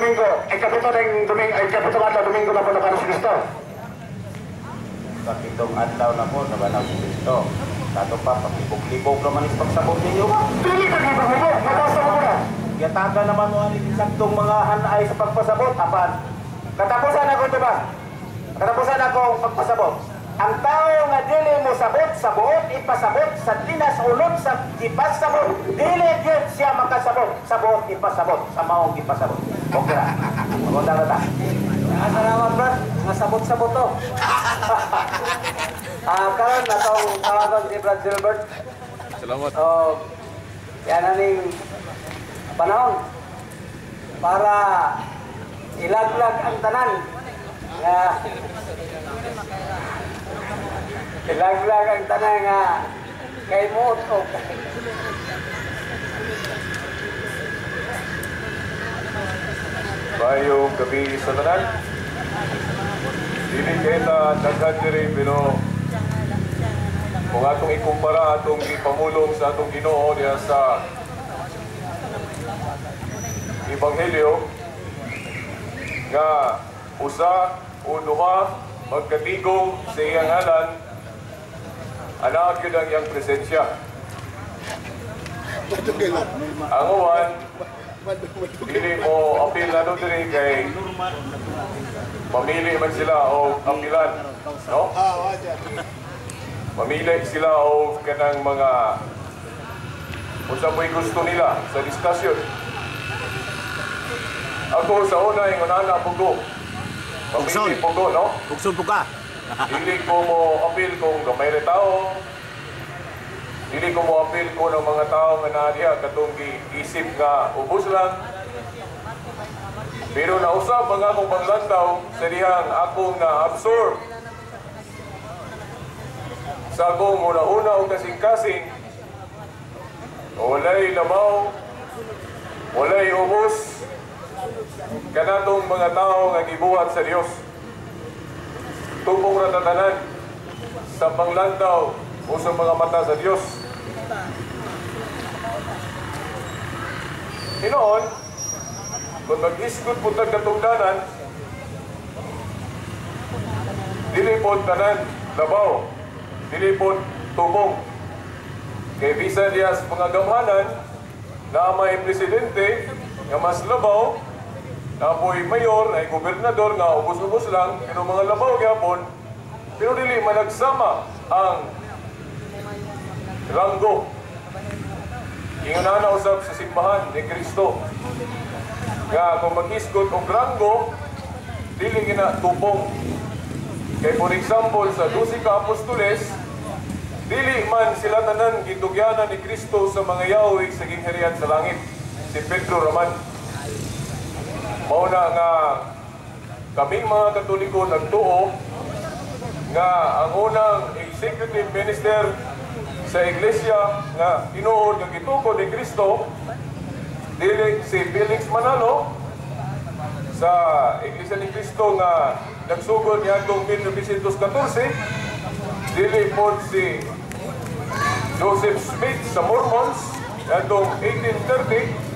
Domingo, ikapito nga Domingo na po na para si Cristo. Kapitong adlaw na po sa Banang Kristo. Tato pa, pagkibog-libog naman yung pagsabot ninyo ba? Dili pagkibog-libog, matasa mo na. Yataga naman mo ang isaktong mga hanay sa pagpasabot. Apan, katapusan ako ito ba? Katapusan akong pagpasabot. Ang tao nga dili mo sabot, sabuot, ipasabot, sa tinas ulod, sa ipasabot, dili yun siya makasabot, sabuot, ipasabot, sa maong ipasabot. Okay na. Maganda na ta. Salamat, Brad. Masabot-sabot to. Karon na itong tawagan si Brad Gilbert. Salamat. Yan aning panahon para ilaglag ang tanan. Ilaglag ang tanan nga kay mo o Bayong gabi sa tanan. Dili kita daghan diri pero kung atong ikumpara atong ipamulong sa atong Ginoo diha sa Ebanghelyo nga usa o duha magkatigong sa iyang ngalan ana gyud ang iyang presensya. Ang uwan dili mo apil na doon diri kay mamili man sila o apilan, no? Mamili sila o kanang mga unsa may gusto nila sa diskusyon. Ako sa una yung unana pugo. Mamili pugo, no? Bukson po ka. Dili ko mo apil kung gamay rin tao. Dili ko mo apil ko ng mga tao nga naadiya katong isip nga ubos lang. Pero nausap ang akong panglantaw sa dihang akong na-absorb sa akong una-una o kasing-kasing. Walay labaw, walay ubos, kanatong mga tao nga gibuhat sa Dios. Tupong ratatanan sa panglantaw o sa mga mata sa Dios. Hinoon, kung mag-isgot po tagkatungdanan, dili po tanan labaw, dili po tubong. Kay bisan diya sa mga gamhanan na may presidente nga mas labaw, na po'y mayor, ay gobernador nga ubos-ubos lang, pero mga labaw gyapon, pero dili managsama ang ranggo. Ingon na usab sa simbahan ni Kristo. Nga kung mag-isgot og ranggo, dili gina tubong. Kay for example sa 12 ka apostoles, dili man sila tanan gitugyanan ni Kristo sa mga yaoy sa gingharian sa langit. Si Pedro raman. Mauna nga kaming mga Katoliko nagtuo nga ang unang executive minister sa iglesia nga tinuod nga gitukod ni Kristo dili si Felix Manalo sa iglesia ni Kristo nga nagsugod niadtong 1914, dili pod si Joseph Smith sa Mormons niadtong 1830,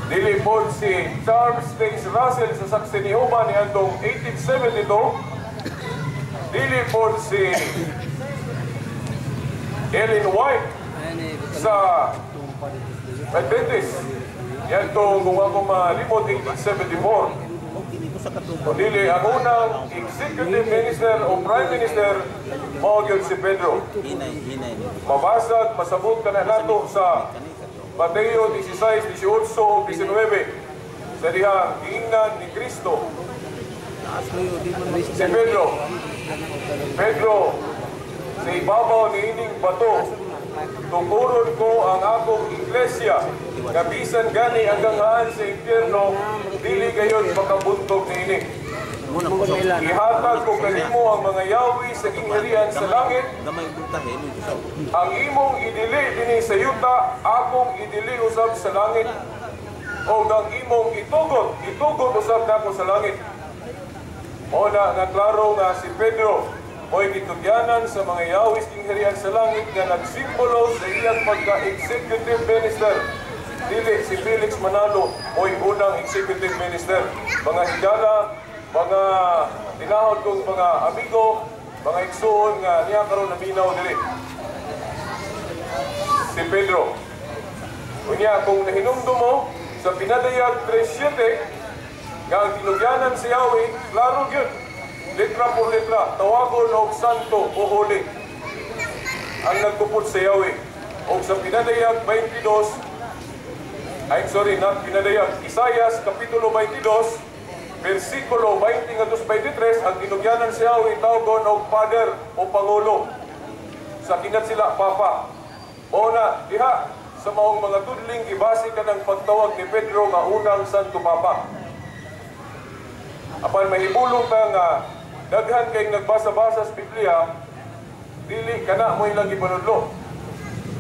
dili pod si Charles Taze Russell sa Saksi ni Jehovah niadtong 1872, dili pod si Ellen White sa Adventist niadtong kung ako malimot 1874. Dili ang unang executive minister o prime minister mao gyud si Pedro. Mabasag masabot ka na nato sa Mateo 16, 18 o 19 sa dihang giingnan ni Kristo. Si Pedro sa ibabaw ni ining bato tukuron ko ang akong iglesia nga bisan gani hanggang haan sa impyerno dili gayon makabuntog niini. Ihatag ko kanimo ang mga yawi sa gingharian sa langit. Ang imong idili dinhi sa yuta, akong idili usab sa langit. O ang imong itugot usab nako sa langit. Mao na nga klaro nga si Pedro mo'y gitugyanan sa mga yawis gingharian sa langit nga nagsimbolo sa iyang pagka-executive minister dili si Felix Manalo mo'y unang executive minister. Mga higala, mga tinahod kong mga amigo, mga igsoon nga niya karon naminaw dili. Si Pedro. Unya kung nahinumdum mo sa pinadayag 3:7 nga ang tinugyanan si Yahweh, klaro gyud. Letra por letra, tawagon og santo o holy ang nagpuput sa Yahweh. O sa pinadayag 22, not pinadayag, Isaias Kapitulo 22, versikulo 20 ngadto 23, ang tinugyanan sa Yahweh tawagon og Father o Pangulo. Sa kinat sila Papa. O na, diha, sa maong mga tudling, ibase ka ng pagtawag ni Pedro nga unang Santo Papa. Apan mahibulong ka nga, daghan kay nagbasa-basa sa Biblia, dili ka na mo ilang ipanudlo.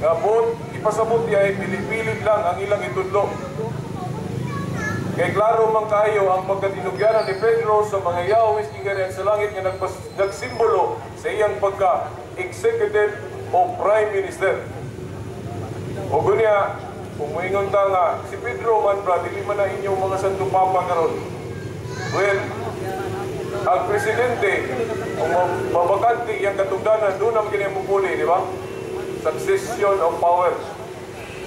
Nga buot, ipasabot niya ay pili-pili lang ang ilang itudlo. Kay klaro man kayo ang pagkatinugyanan ni Pedro sa mga Yahweh's ingarian sa langit nga nagsimbolo sa iyang pagka-executive o prime minister. O gunya, kung moingon ta nga, si Pedro man bra, dili man na inyong mga Santo Papa karon. Well, ang presidente, kung mabakante iyang katungdanan, doon ang kinamupuli, di ba? Succession of power.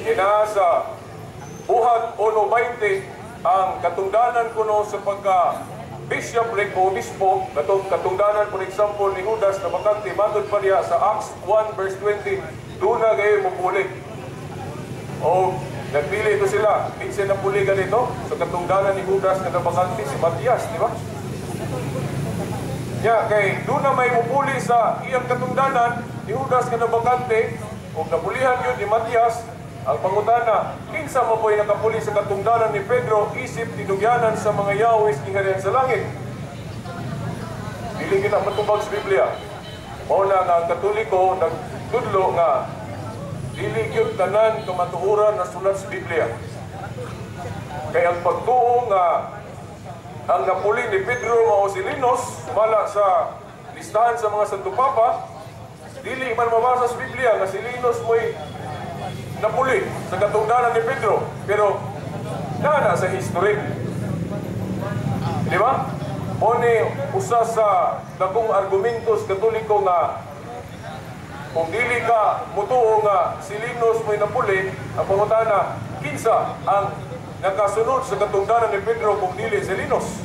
Inasa buhat 1:20 ang katungdanan kuno sa pagka-bishopric o obispo, katungdanan, for example, ni Judas na bakante, matod pa niya sa Acts 1 verse 20, doon na gayon mupuli. O nagpili ito sila, minsan na puli ganito, sa katungdanan ni Judas na nabakante si Matias, di ba? Kay doon na may mupuli sa iyang katungdanan ni Judas na nabakante, o napulihan yun ni Matias, ang pangutana, kinsa mo po'y nakapuli sa katungdanan ni Pedro, isip tinugyanan sa mga Yahweh's ingarian sa langit. Dili kita matubag sa Biblia. Mauna nga ang Katoliko nagtudlo nga dili gyud tanan kamatuoran na sulat sa Biblia. Kaya ang pagtuo nga ang napuli ni Pedro mao si Linos, sumala sa listahan sa mga Santo Papa, dili man mabasa sa Biblia nga si Linos mo'y napuli sa katungdanan ni Pedro, pero nana sa history. Di ba? Oni usa sa dakong argumentos Katoliko nga kung dili ka mutuo nga si Linos mo'y napuli, ang pangutana, kinsa ang nakasunod sa katungdanan ni Pedro kung dili si Linos?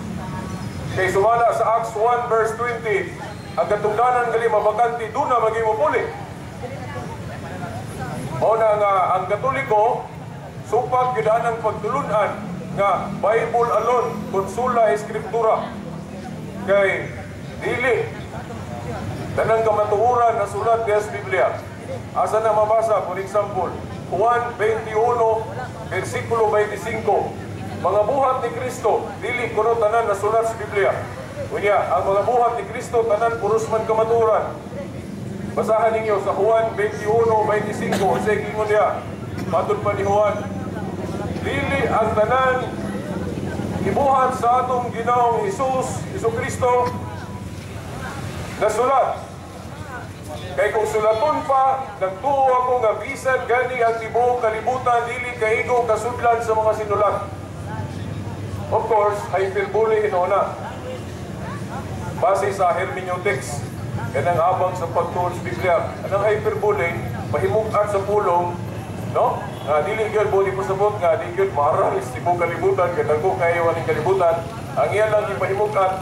Kay sumala sa Acts 1 verse 20, ang katungdanan gali mabakante, doon na maging mapuli. O na nga ang Katoliko, supag yun ang pagtulunan nga Bible alone, konsula eskriptura. Kay dili tanang kamatuuran na sulat sa Biblia. Asa na mabasa, for example, Juan 21, versikulo 25. Mga buhat ni Kristo, dili kuno tanan na sulat sa Biblia. Unya, ang mga buhat ni Kristo, tanan puros man kamatuuran. Basahan ninyo sa Juan 21:25. Sa ingon niya, patod pa ni Juan, dili ang tanan ibuhat sa atong Ginoong Hesus Kristo na sulat. Kay kung sulaton pa, nagtuo ako nga bisan gani ang tibuok kalibutan, dili kaigo kasudlan sa mga sinulat. Of course, hyperbole hinuna. Base sa hermeneutics, kanang abang sa pagtuon sa Biblia. Anong hyperbole, mahimukat sa pulong, no? Dili gyud bodi pasabot nga di gyud maral sa tibuok kalibutan, kadagko kayo aning kalibutan. Ang iyan lang ipahimukat,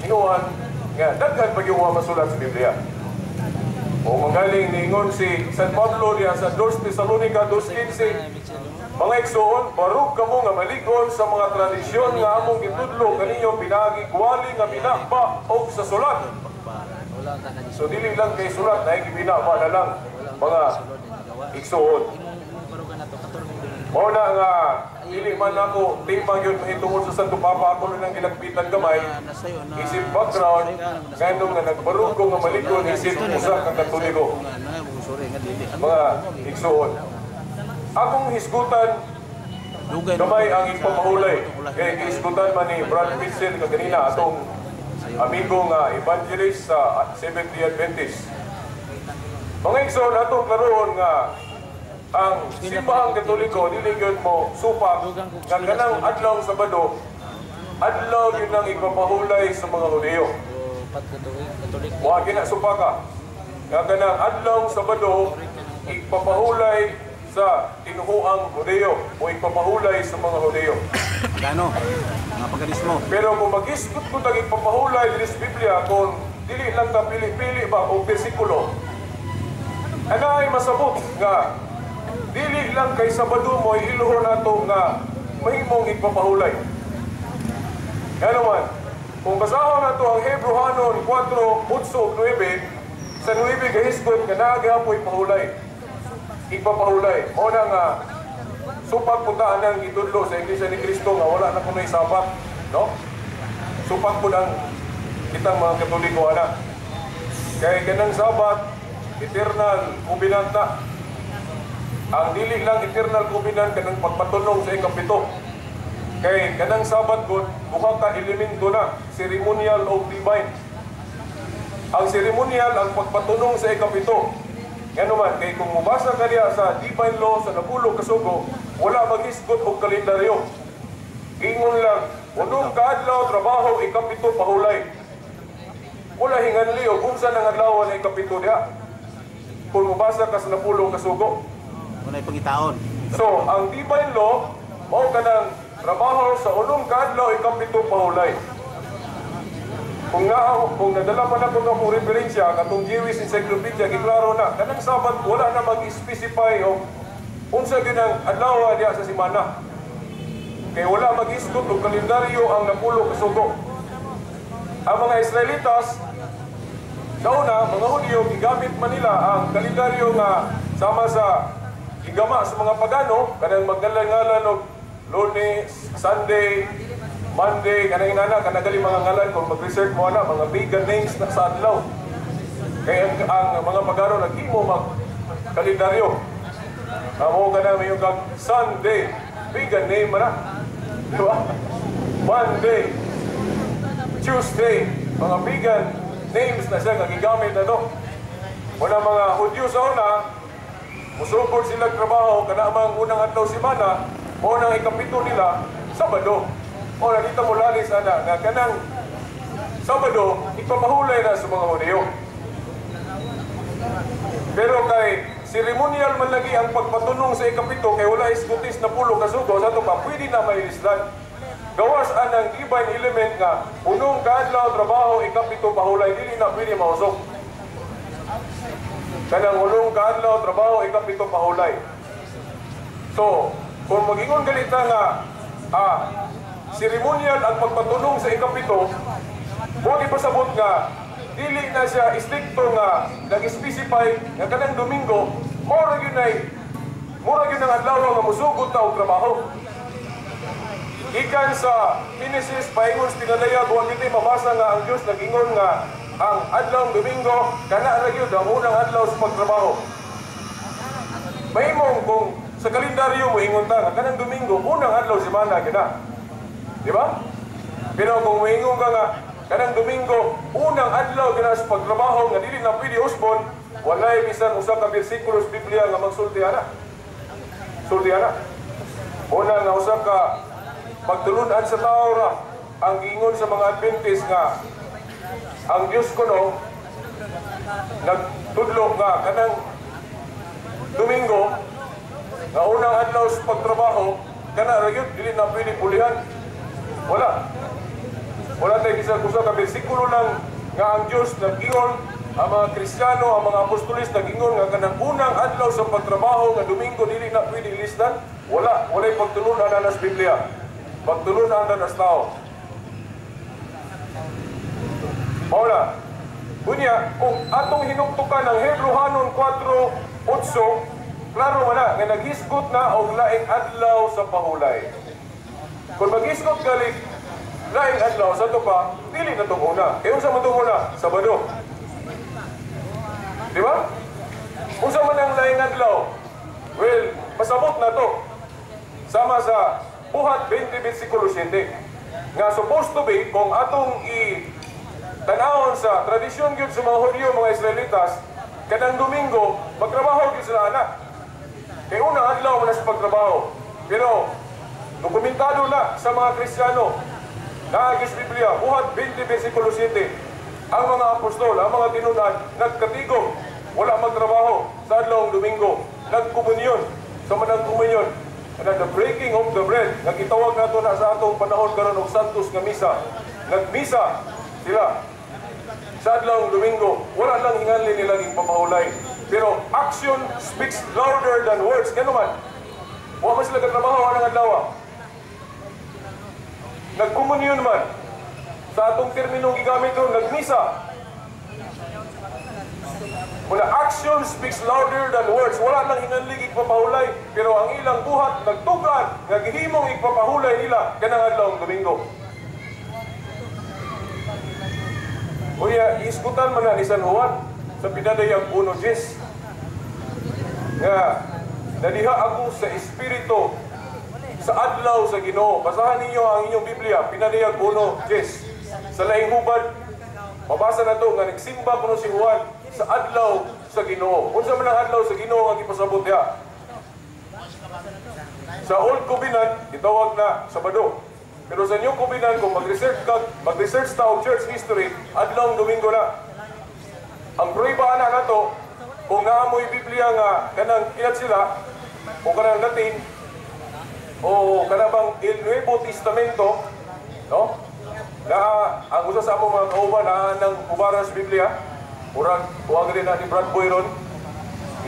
inuwan nga daghan pag yung masulat sa Biblia. O magaling ningon si San Pablo diya sa 2 Tesalonica 2:15, mga igsoon, barug kamo nga maligon sa mga tradisyon nga among gitudlo kaninyo pinagigwali nga binakba og sa sulat. So dili lang kay sulat na gibinakba na lang mga igsoon. Mao na nga dili man ako timang yun mahitungod sa Santo Papa, ako nang gilagpitan gamay isip background ngayong nga nagbarug ko nga maligon isip usa ka Katoliko mga igsoon. Akong hisgutan gamay ang ipamahulay kay hisgutan man ni Brad Pitzel kaganina atong amigo nga evangelist sa Seventh-day Adventist. Mga igsoon, atong karoon nga ang simbahang Katoliko dili gyud mo supak nga kanang adlaw Sabado adlaw yun ang ipapahulay sa mga Hudyo. Wa gina supaka nga kanang adlaw Sabado ipapahulay sa tinuhuang Hudyo o ipapahulay sa mga Hudyo. Gano? Mga pagkadismo. Pero kung mag-isgot ko tag ipapahulay dili sa Biblia kung dili lang ta pili-pili ba o bersikulo, ana ay masabot nga dili lang kay Sabado mo iluhon nato nga mahimong ipapahulay. Ano man, kung basahon nato ang Hebrehanon 4:8-9 sa 9 gahisgot nga naagapoy pahulay. Ipapahulay. O na nga supak puntaan ng itudlo sa Iglesia ni Cristo nga wala na kunoy sabat, no? Supak po ng kitang mga Katoliko ana. Kaya ganang sabat eternal covenant na. Ang dili lang eternal covenant kanang pagpatunong sa ikapito. Kay kanang sabat gud buka ka elemento na ceremonial o divine. Ang ceremonial ang pagpatunong sa ikapito. Ngano man kay kung mubasa ka diya sa divine law sa napulog kasugo, wala maghisgot og kalendaryo. Ingon lang, unong kaadlaw trabaho ikapito pahulay. Wala hinganli o kung saan ang adlaw na ikapito diya. Kung mubasa ka sa napulog kasugo. Wala pangitaon. So, ang divine law, mao ka ng trabaho sa unong kaadlaw ikapito pahulay. Kung nadala pa na kung akong referensya, katong Jewish Encyclopedia, giklaro na, kanang sabat, wala na mag-specify o unsa gyud ang adlaw diya sa semana. Kaya wala mag-isgot o kalendaryo ang napulo kasugo. Ang mga Israelitas, sa una, mga Hudyo, gigamit man nila ang kalendaryo nga sama sa igama sa mga pagano, kanang magdalangalan og Lunes, Sunday, Monday, kanang inana, kanagali mga ngalan, kung mag-research mo na, mga pagan names na sa adlaw. Kaya ang mga pagano nag-imo mag-kalendaryo. Amo ka na may yung Sunday, pagan name na. Diba? Monday, Tuesday, mga pagan names na siya, nagigamit na to. Muna mga Hudyo sa una, musugod sila trabaho, kanamang unang adlaw simana, unang ikapito nila, Sabado. O nakita mo lalis ana nga kanang Sabado ipamahulay na sa mga Hudyo. Pero kay ceremonial man lagi ang pagpatunong sa ikapito kay wala iskutis na pulo kasugo sa ato pa pwede na mailisdan. Gawas anang divine element nga unong kaadlaw trabaho ikapito pahulay dili na pwede mausok. Kanang unong kaadlaw trabaho ikapito pahulay. So, kung mag-ingon galita nga ceremonial ang pagpatunong sa ikapito, huwag ipasabot nga dili na siya istrikto nga nag-specify nga kanang Domingo, mura yun ang adlaw nga musugot na og trabaho. Ikan sa Genesis, paingon sa Pinalaya, huwag ito mabasa nga ang Diyos nag-ingon nga ang adlaw Domingo, kana ra gyud ang unang adlaw sa pagtrabaho. Mahimong kung sa kalendaryo mo ingon ta nga kanang Domingo, unang adlaw semana gina. Di ba? Pero kung maingon ka nga, kanang Domingo, unang adlaw gina sa pagtrabaho nga dili na pwede usbon, walay bisan usa ka bersikulo sa Biblia nga magsultiana. Sultiana. Una nga usa ka pagtulunan sa tao ra ang giingon sa mga Adventist nga ang Dios kuno nagtudlo nga kanang Domingo nga unang adlaw sa pagtrabaho kana ra gyud dili na pwede pulihan. Wala tayo isa ka bersikulo lang nga ang Diyos nag-ingon, ang mga Kristiyano, ang mga apostolis nag-ingon nga kanang unang adlaw sa pagtrabaho nga Domingo dili na pwede ilisdan. Wala'y pagtulunan na sa Biblia. Pagtulunan na sa tao. Paula, kunya, kung atong hinuktukan ng Hebrehanon 4:8, klaro man na nga naghisgot na og laing adlaw sa pahulay. Kung mag-isgot galing laing adlaw sa ito pa, dili na itong una. Kaya unsa man itong una? Sabado. Di ba? Unsa man ang laing adlaw? Well, pasabot na to. Sama sa Buhat 20 versikulo 7. Nga supposed to be, kung atong tanawon sa tradisyon yun sa mga Hudyo, mga Israelitas, kanang Domingo, magtrabaho yun sila anak. Kaya unang adlaw mo na sa pagtrabaho. Pero, dokumentado na sa mga Kristiyano, naagis Biblia, buhat 20 versikulo 7, ang mga apostol, ang mga tinunan, nagkatigom, wala magtrabaho sa adlawng Domingo, nagkomunyon, sa manang komunyon, and the breaking of the bread, nagitawag nato na sa atong panahon karon og Santos nga misa, nagmisa sila sa adlawng Domingo, wala lang hinganli nilang ipapahulay. Pero action speaks louder than words. Kaya naman, wala man sila katrabaho ang adlaw. Nagkomunyon man. Sa atong terminong gigamit doon, nagmisa. Muna, action speaks louder than words. Wala lang hinganlig ipapahulay. Pero ang ilang buhat, nagtugan, nagihimong ipapahulay nila kanang adlawng Domingo. Kuya, iskutan man na ni San Juan sa pinadayag 1:10 nga naliha ako sa Espiritu sa adlaw sa Ginoo. Basahan ninyo ang inyong Biblia, pinadayag 1:10. Sa laing hubad, mabasa na to nga nagsimba kuno si Juan sa adlaw sa Ginoo. Unsa man ang adlaw sa Ginoo nga gipasabot diha? Sa Old Covenant, itawag na Sabado. Pero sa New Covenant, kung mag-research ta og church history, adlawng Domingo na. Ang prueba na to, kung naamoy Biblia nga kanang ilat sila, o kanang Latin, o kanabang Il Nuevo Testamento, no? Na ang usa sa among mga kauban na ng kubara sa Biblia, urang tuwag rin na ni Brad Boyron,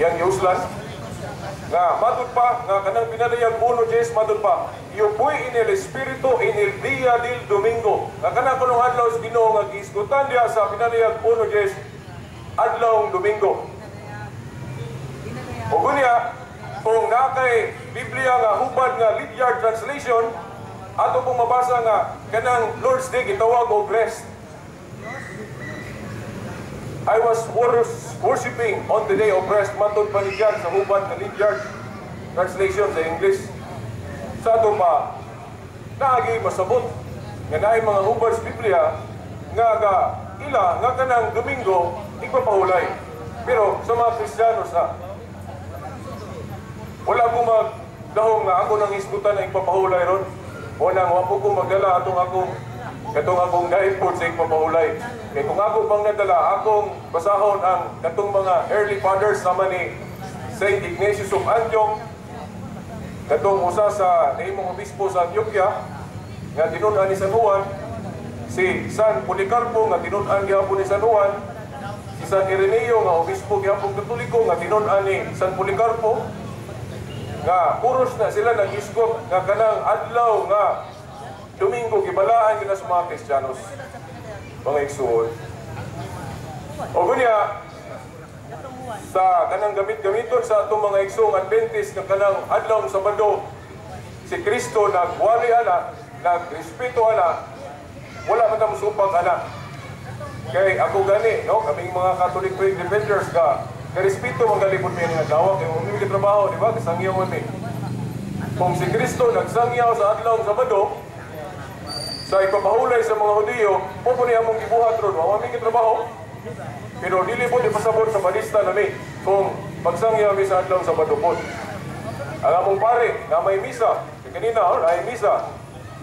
yang Yuslan, nga matod pa, nga kanang pinadayag 1:10, matod pa, yo fui en el Espiritu en el día del Domingo. Nga kanang kunong adlaw sa Ginoo nga giisgutan diha sa pinadayag 1:10, adlawng Domingo. O gunya, kung nakay Biblia nga hubad nga Ledyard translation, ato pong mabasa nga kanang Lord's Day gitawag og rest. I was worshiping on the day of rest, matod pa ni Jan sa hubad nga Ledyard translation sa English. Sa ato pa, naagi masabot nga naay mga hubad sa Biblia nga ila nga kanang Domingo igpapahulay. Pero sa mga Kristiyanos na wala ko magdahong nga ako nang iskutan na igpapahulay ron. O nang wapo ko magdala atong akong naipod sa igpapahulay. Kaya kung ako bang nadala, akong basahon ang katong mga early fathers sama ni Saint Ignatius of Antioch, katong usa sa nahimong obispo sa Antioquia, nga tinunan ni San Juan, si San Policarpo nga tinunan gihapon ni San Juan, si San Ireneo nga obispo gihapon Katoliko nga tinunan ni San Policarpo, nga puros na sila nag-iskop nga kanang adlaw nga Domingo gibalaan gina sa mga Kristiyanos, mga igsuon. O gunya, sa kanang gamit-gamiton sa atong mga igsuong Adventist nga kanang adlaw ng Sabado, si Kristo nagwali ana, nagrespeto ana, wala man ta musupag ana. Kay ako gani, no, kaming mga Catholic faith defenders ka, respeto man galipod mi nga dawag kay umi trabaho, di ba? Kasangyaw mi. Kung si Kristo nagsangyaw sa adlaw ng Sabado, sa ipapahulay sa mga Hudiyo, po niya mong gibuhat ron, wala mi trabaho. Pero dili po di pasabot sa balista nami kung magsangyaw mi sa adlaw ng Sabado po. Ang among pare na may misa, kanina ay misa,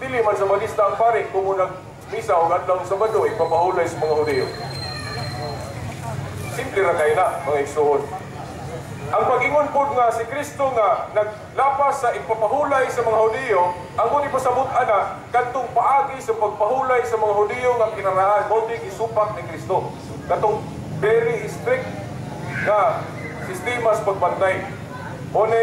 dili man sa balista ang pare kung nag-misa o adlaw ng Sabado, ipapahulay sa mga Hudiyo. Simple ra kay na, mga igsuon. Ang pag-ingon po nga si Kristo nga naglapas sa ipapahulay sa mga Hudiyo, ang muli pasabot ana kadtong paagi sa pagpahulay sa mga Hudiyo nga kinaraan mo di isupak ni Kristo. Kadtong very strict nga sistema sa pagbantay. Mo na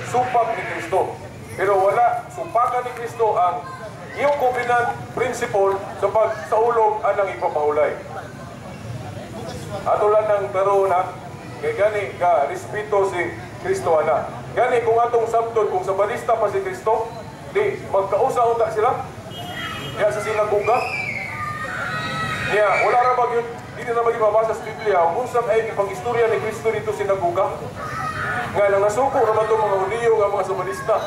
supak ni Kristo. Pero wala supakan ni Kristo ang iyong covenant principle sa pagsaulog anang ipapahulay. Ato lang ng taro na kay gani ka respeto si Kristo ana. Gani kung atong sabton kung sa balista pa si Kristo, di magkausa-unta sila. Diya sa sinagoga. Diya wala ra ba yun? Di na magibabasa sa Biblia kung sa ay ipang-istorya ni Kristo dito sinagoga. Nga nang nasuko ra ba itong mga Hudiyo nga mga sabalista.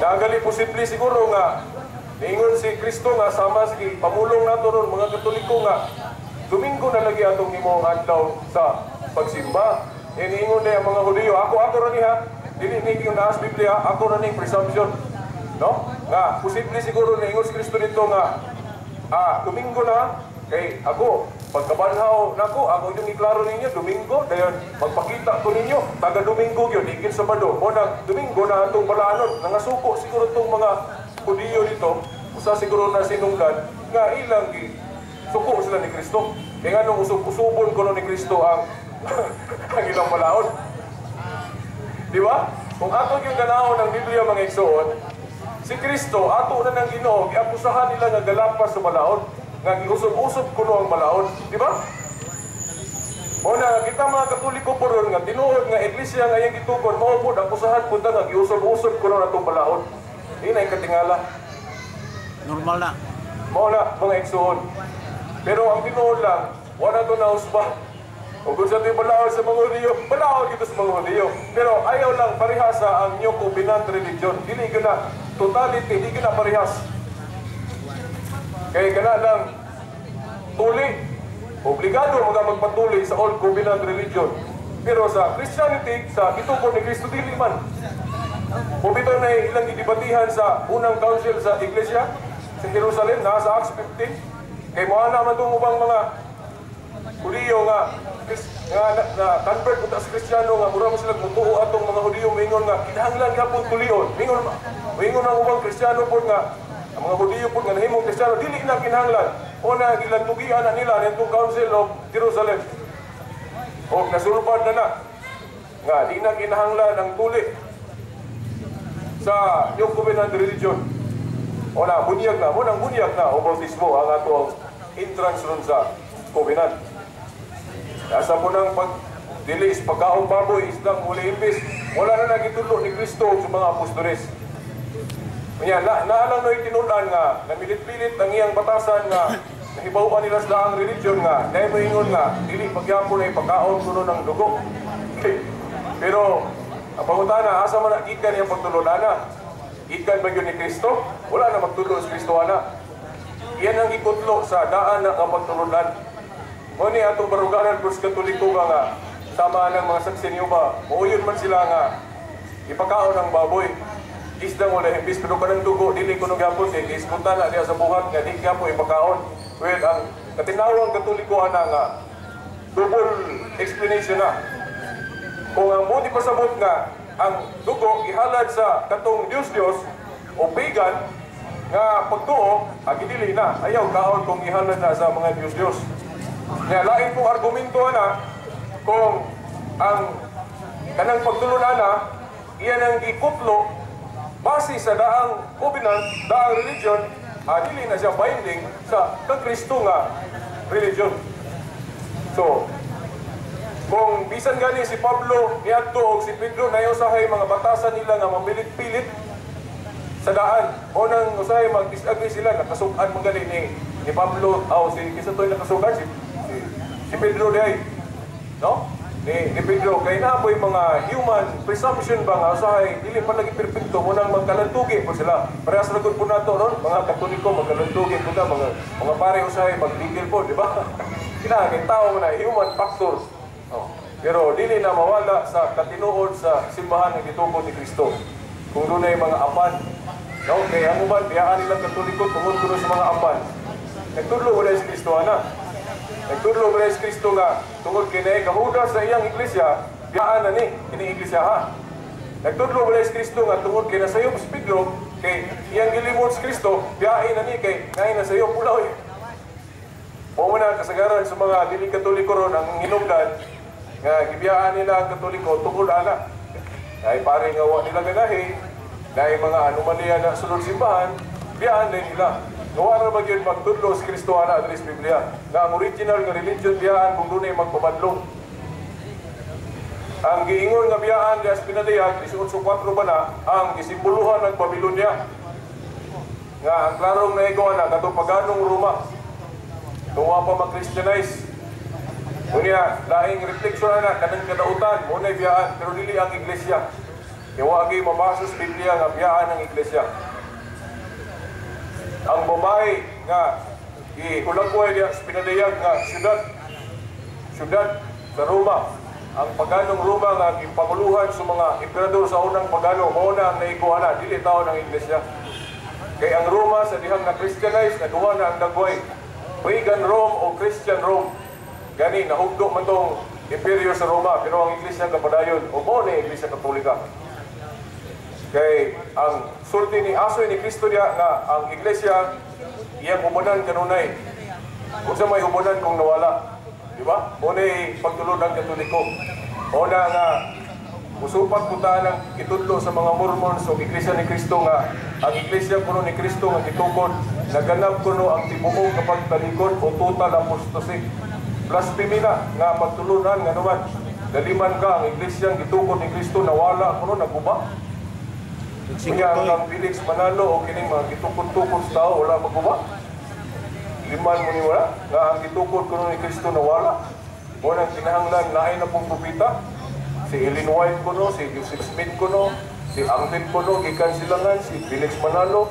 Nagali posible siguro nga niingon si Kristo nga sama sa pamulong nato ron mga Katoliko nga Domingo na lagi atong imo adlaw sa pagsimba. Iniingon na ang mga Hudiyo, ako rin ha, dili yung naas Biblia, ako rin presumption. No? Nga, posible siguro na ingon si Kristo dito nga, Domingo na, kay ako, pagkabanhaw na ako yung iklaro ninyo, Domingo, dayon magpakita ko ninyo, taga Domingo yun, higit Sabado, o nang Domingo na itong balaanon, nangasuko siguro itong mga Hudiyo dito, usa siguro na sinungdan, nga ilang suko sila ni Kristo. Kaya nga nung usubon ko ni Kristo ang ang ilang balaod. Di ba? Kung ato yung ganaon ng Biblia mga igsoon, si Kristo, ato na ng Ginoo, giakusahan nila nga galapas sa balaod, nga giusog-usog kuno ang balaod. Di ba? O na, kita mga Katoliko po ron, nga tinuod nga iglesia nga yung gitukon, maupod, akusahan punta nga giusog-usog kuno na itong balaod. Hindi na yung katingala. Normal na. Mao na, mga igsoon. Pero ang tinuod lang, wala ito na usba. Kung kung sa ito balaod sa mga Hudiyo, balaod dito sa mga Hudiyo. Pero ayaw lang parihasa ang New Covenant religion. Dili ka na, totality, hindi ka na parihas. Kaya ka na lang, tuli. Obligado mga magpatuloy sa Old Covenant religion. Pero sa Christianity, sa gitukod ni Kristo, dili man. Kung ito na ilang gidibatihan sa unang council sa Iglesia, sa Jerusalem, nasa Acts 15, kay mga naman itong ubang mga Hudiyo nga convert sa Kristiyano nga mura mo sila mutuo atong mga Hudiyo mingon nga kinahanglan gapon tulion. Mingon ang ubang Kristiyano pod nga ang mga Hudiyo pod nga nahimong Kristiyano dili na kinahanglan o na gilantugian na nila nitong Council of Jerusalem. O nasulpad na nga di na kinahanglan ang tuli sa New Covenant religion. O na bunyag na, mo nang bunyag na o bautismo ang ato entrance ron sa Covenant. Asa po nang pagdilis, pagkaong baboy, isdang muli imbis, wala na nagitulo ni Kristo sa mga apostoles. Kanya, naalang na itinunan nga, namilit-pilit ang iyang batasan nga, nahibawan nila sa ang religion nga, dahil moingon nga, dili pagyapon na ipagkaon kuno ng dugo. Pero, ang pangutana, asa man ikan yung pagtulunana? Ikan ba yun ni Kristo? Wala na magtulo sa Kristo, ana. Iyan ang ikutlo sa daan na ang pagtulunan. Muni atong baruganan ko sa Katoliko nga sama ng mga saksi niyo ba, muuyon man sila nga ipakaon ng baboy. Isdang wala imbis pero kanang dugo, dili ko nung gapon kay iskunta na diya sa buhat nga di gapon ipakaon. Well, ang katinawang Katoliko ana nga double explanation na. Kung ang buti pasabot nga ang dugo ihalad sa katong Diyos o pagan nga pagtuo, agidili na, ayaw kaon kung ihalad na sa mga Diyos. Kaya lain pong argumento na kung ang kanang pagtulunan na iyan ang ikutlo base sa daang covenant, daang religion, dili na siya binding sa Kristo nga religion. So, kung bisan gani si Pablo, niadto o si Pedro na usahay mga batasan nila nga mamilit-pilit sa daan, o nang usahay mag-disagree sila, nakasukan magaling ni Pablo, si Kisatoy nakasukan, si Pedro day, no? Ni Pedro, kaya na po yung mga human presumption ba nga usahay, dili pa lagi perfecto, munang magkalantugi po sila. Parehas lagot po nato, no? Mga Katoliko, magkalantugi po na, mga pare usahay, mag-legal po, di ba? Kailangan, tao mo na, human factors. No? Pero dili na mawala sa katinuod sa simbahan ng gitukod ni Kristo. Kung doon ay mga apan, no? Kaya ano ba, biyaan nilang Katoliko, tungod ko sa mga apan. Nagtudlo ko na si Kristo, ana. Nagtudlo ba si Kristo nga tungod kini kahuda sa iyang iglesia, biyaan na ni ini iglesia ha. Nagtudlo ba si Kristo nga tungod kini sa iyo si Pedro kay iyang gilimot si Kristo, biyain na ni kay ngayon na sa iyo pulaw. O na kasagaran sa mga dili Katoliko ron ang hinungdan nga gibiyaan nila ang Katoliko tungod ana. Kay pare nga wa nila ganahi, dahil mga anomalya na sulod simbahan, biyaan din nila. Gawa na ba yun magtudlo si Kristo ana adres Biblia na ang original nga religion biyaan kung doon ay magpabadlong. Ang giingon nga biyaan di Aspinadayag 18:4 ba na ang gisimboluhan ng Babylonia nga ang klarong naigawa na katong paganong Roma tuwa pa mag-Christianize. Kunya laing refleksyon na kanang kadautan mo na biyaan pero dili ang iglesia. Iwagi mabasa sa Biblia nga biyaan ang iglesia. Ang babae nga ihulagway diya sa Pinadayag nga syudad sa Roma ang paganong Roma nga gipanguluhan sa mga emperador sa unang pagano mao na ang naikuha dili tao ng iglesia. Kay ang Roma sa dihang na Christianize na duha na ang dagway, pagan Rome o Christian Rome. Gani nahugdo man tong imperyo sa Roma pero ang iglesia kapadayon o mao ni iglesia katolika. Kay ang sulti ni asoy ni Kristo diya nga ang iglesia iyang hubunan kanunay. Unsa may hubunan kung nawala? Di ba? Muna pagtulod ng Katoliko. Una nga, usupat puntaan ng itudlo sa mga Mormons o Iglesia ni Kristo nga ang Iglesia kuno ni Kristo nga gitukod, naganap kuno ang tibuok kapag talikod o total apostasy. Blasphemy na nga pagtulunan nga naman. Daliman ka ang Iglesia gitukod ni Kristo nawala kuno naguba. Kanya ang Felix Manalo o kining mga gitukod-tukod sa tao wala maguba. Liman mo ni wala, nga ang gitukod kuno ni Kristo na wala. Muna kinahanglan lain na pong propeta. Si Ellen White kuno, si Joseph Smith kuno, si Angel kuno, gikan silangan, si Felix Manalo.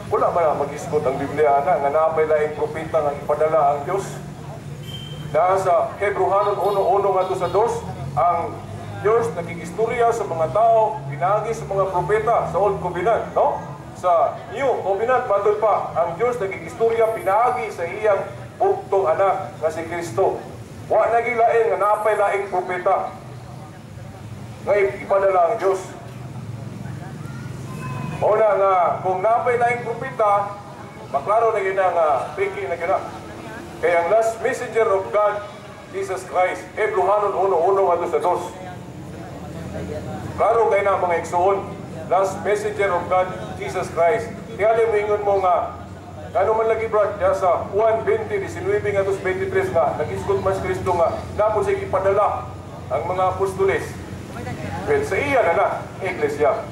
Wala man na mag-isgot ang Biblia na, nga naapay laing propeta nga ipadala ang Diyos. Dahil sa Hebrehanon 1:1 nga sa 2, ang Diyos naging-istorya sa mga tao, pinagi sa mga propeta sa Old Covenant, no? Sa New Covenant, matod pa, ang Diyos naging-istorya pinagi sa iyang bugtong anak nga si Kristo. Wa nagilain nga napay laing propeta nga ipadala ang Diyos. Una nga, kung napay laing propeta, maklaro na gina nga, piki na gina. Kaya ang last messenger of God, Jesus Christ, Hebrehanon 1:1 sa 2. Klaro kayo na mga igsoon, last messenger of God, Jesus Christ. Kaya lingon mo nga, ano man lagi brad, sa 1:20-19 nga 23 nga, nag-isgot mas Kristo nga, napos siya ipadala ang mga apostoles. Well, sa iya na iglesia.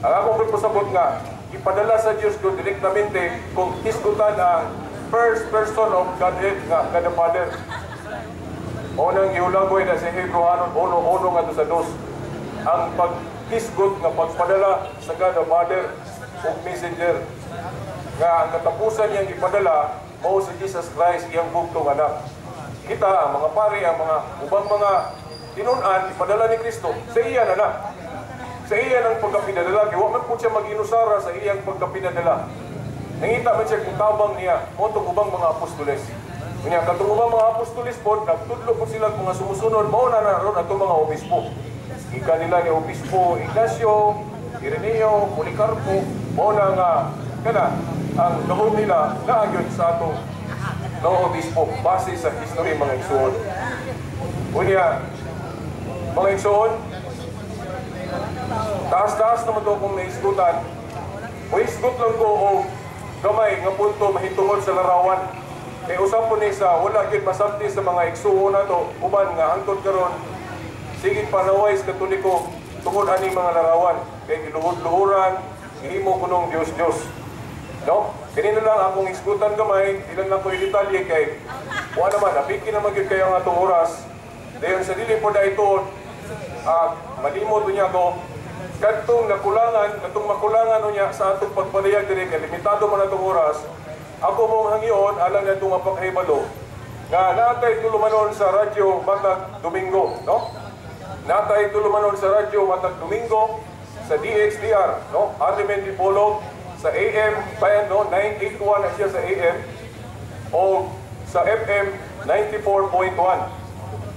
Ang akong pagpasabot nga, ipadala sa Diyos ko direktamente kung isgutan ang first person of Godhead nga, God the Father. Unang iulagoy na sa Hebrehanon 1:1 nga sa 2. Ang pag-isgot nga pagpadala sa God the Father o messenger nga ang katapusan niyang ipadala mao sa Jesus Christ iyang bugtong anak. Kita ang mga pari, ang mga ubang mga tinunan ipadala ni Kristo sa iya na. Sa iya ng pagkapinadala, kaya man po siya mag-inusara sa iyang pagkapinadala. Nangita man siya kung tabang niya o itong ubang mga apostoles. Kanya katong ubang mga apostoles po, nagtudlo po sila mga sumusunod, mao na naroon at mga obispo. Ika nila ni Obispo Ignacio, Ireneo, Policarpo, mao na nga kana ang lahom nila naagyon sa atong obispo base sa history mga igsoon. Unya, mga igsoon, taas-taas naman ito kung naisgutan. O isgut lang ko o gamay nga punto mahitungod sa larawan. Kaya usap po ni sa wala yun masabti sa mga igsuon na ito, uban nga hangtod karon sige panaway sa Katoliko tungod ani mga larawan. Kaya giluhod-luhuran, ihimo ko nung Diyos-Diyos. No? Kanina lang akong isgutan gamay, ilan lang ko yung detalye kay wala naman, napiki naman yun kayo ang atong oras. Dayon sa dili po na ito, malimot niya ko, katong nakulangan, katong makulangan niya sa atong pagpaliyag diri kay limitado man atong oras. Ako mong hangyon alang na itong mapakahibalo nga natay tulumanon sa radyo matag Domingo, no? Natay tulumanon sa radyo matag Domingo sa DXDR, no? Arlimen Dipolog sa AM, bayan, no? 981 na siya sa AM o sa FM 94.1.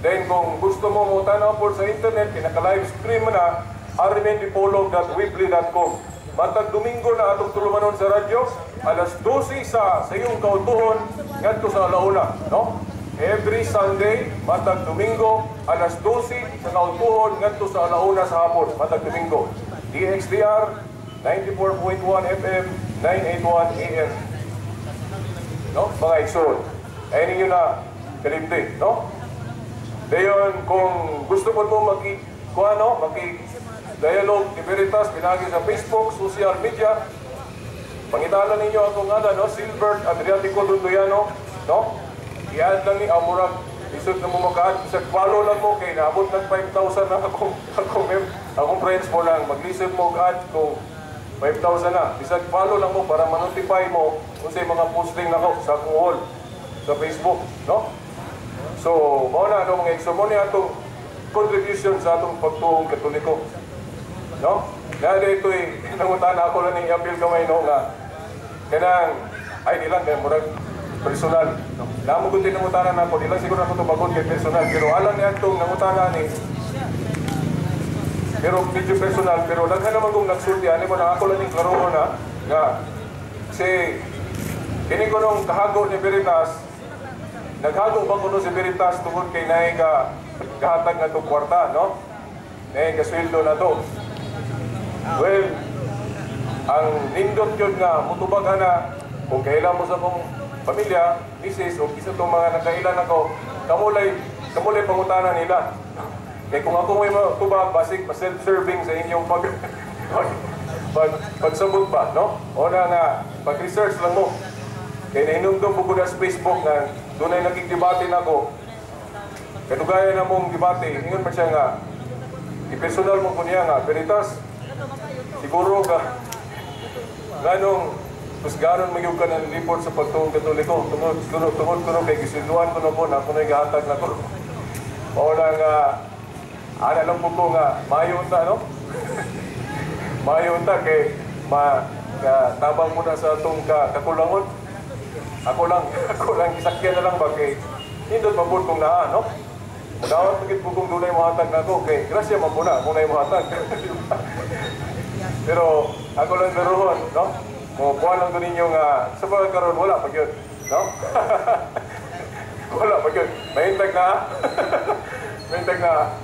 Then kung gusto mo tanaw po sa internet, pinaka-live stream mo na arlimendipolog.weebly.com. Matag Domingo na atong tulumanon sa radyo, alas 12 sa iyong kautuhon ngadto sa alauna, no? Every Sunday, matag Domingo, alas 12 sa kautuhon ngadto sa alauna sa hapon, matag Domingo. DXDR 94.1 FM 981 AM. No? Mga igsoon. Ayun ninyo na kalimti, no? Dayon, kung gusto mo maki-dialogue, Veritas, pinagi sa Facebook, social media, pangitalan ninyo ako nga no? Silbert Adriatico Lunduyano, no? I-add lang ni Amurag, isod na mo maka-add, isag follow lang mo, kay naabot ng 5,000 na akong friends mo lang, mag-listen mo add kung 5,000 na. Isag follow lang mo para ma-notify mo kung sa mga posting na ko sa akong wall, sa Facebook, no? So, mao na mga igsoon mo niya itong contribution sa atong pagtuong Katoliko. No? Kaya dito'y nangutan ako lang ng appeal kamay no nga kanang ay nilang kaya murag personal. No? Namugot din nangutanan ako, nilang siguro ako tumagon kay personal, pero alam niya itong nangutanan ni pero medyo personal, pero naghan naman kong nagsulti, ano mo na ako lang yung klaro na nga kasi kini ko nung kahago ni Veritas, naghago ba ko nung si Veritas tungkol kay naay ka kahatag na itong kwarta, no? Naay ka sweldo na to. Well, ang nindot yun nga, mutubag na kung kailan mo sa kong pamilya, misis, o isa itong mga nakailan ako, kamulay pangutanan nila. Kaya kung ako may matubag, basig, self-serving sa inyong pagsabot ba, no? O na nga, pag-research lang mo. Kaya nahinumdum po ko na sa Facebook na doon ay nagkikdebate na ako. Kadugaya na mong debate, ingon pa siya nga, i-personal mo ko niya nga, Veritas, siguro ka, ganong, mas ganon magyug ka ng report sa pagtuong Katoliko, tungod ko kay gisilduan ko na po na ako na igatag na ko. O na nga, alam po ko nga, mayo ta, no? Mayo ta kay tabang mo na sa itong kakulangon. Ako lang isakyan na lang ba kay hindot mabot kong naa, no? Magawat magit po kong dunay mahatag na ako kay grasya man po na kung na yung mahatag. Pero ako lang garuhon, no? Kung kuha lang doon ninyo nga sa pagkaroon, wala pag yun, no? Wala pag yun. Mahintag na. Mahintag na.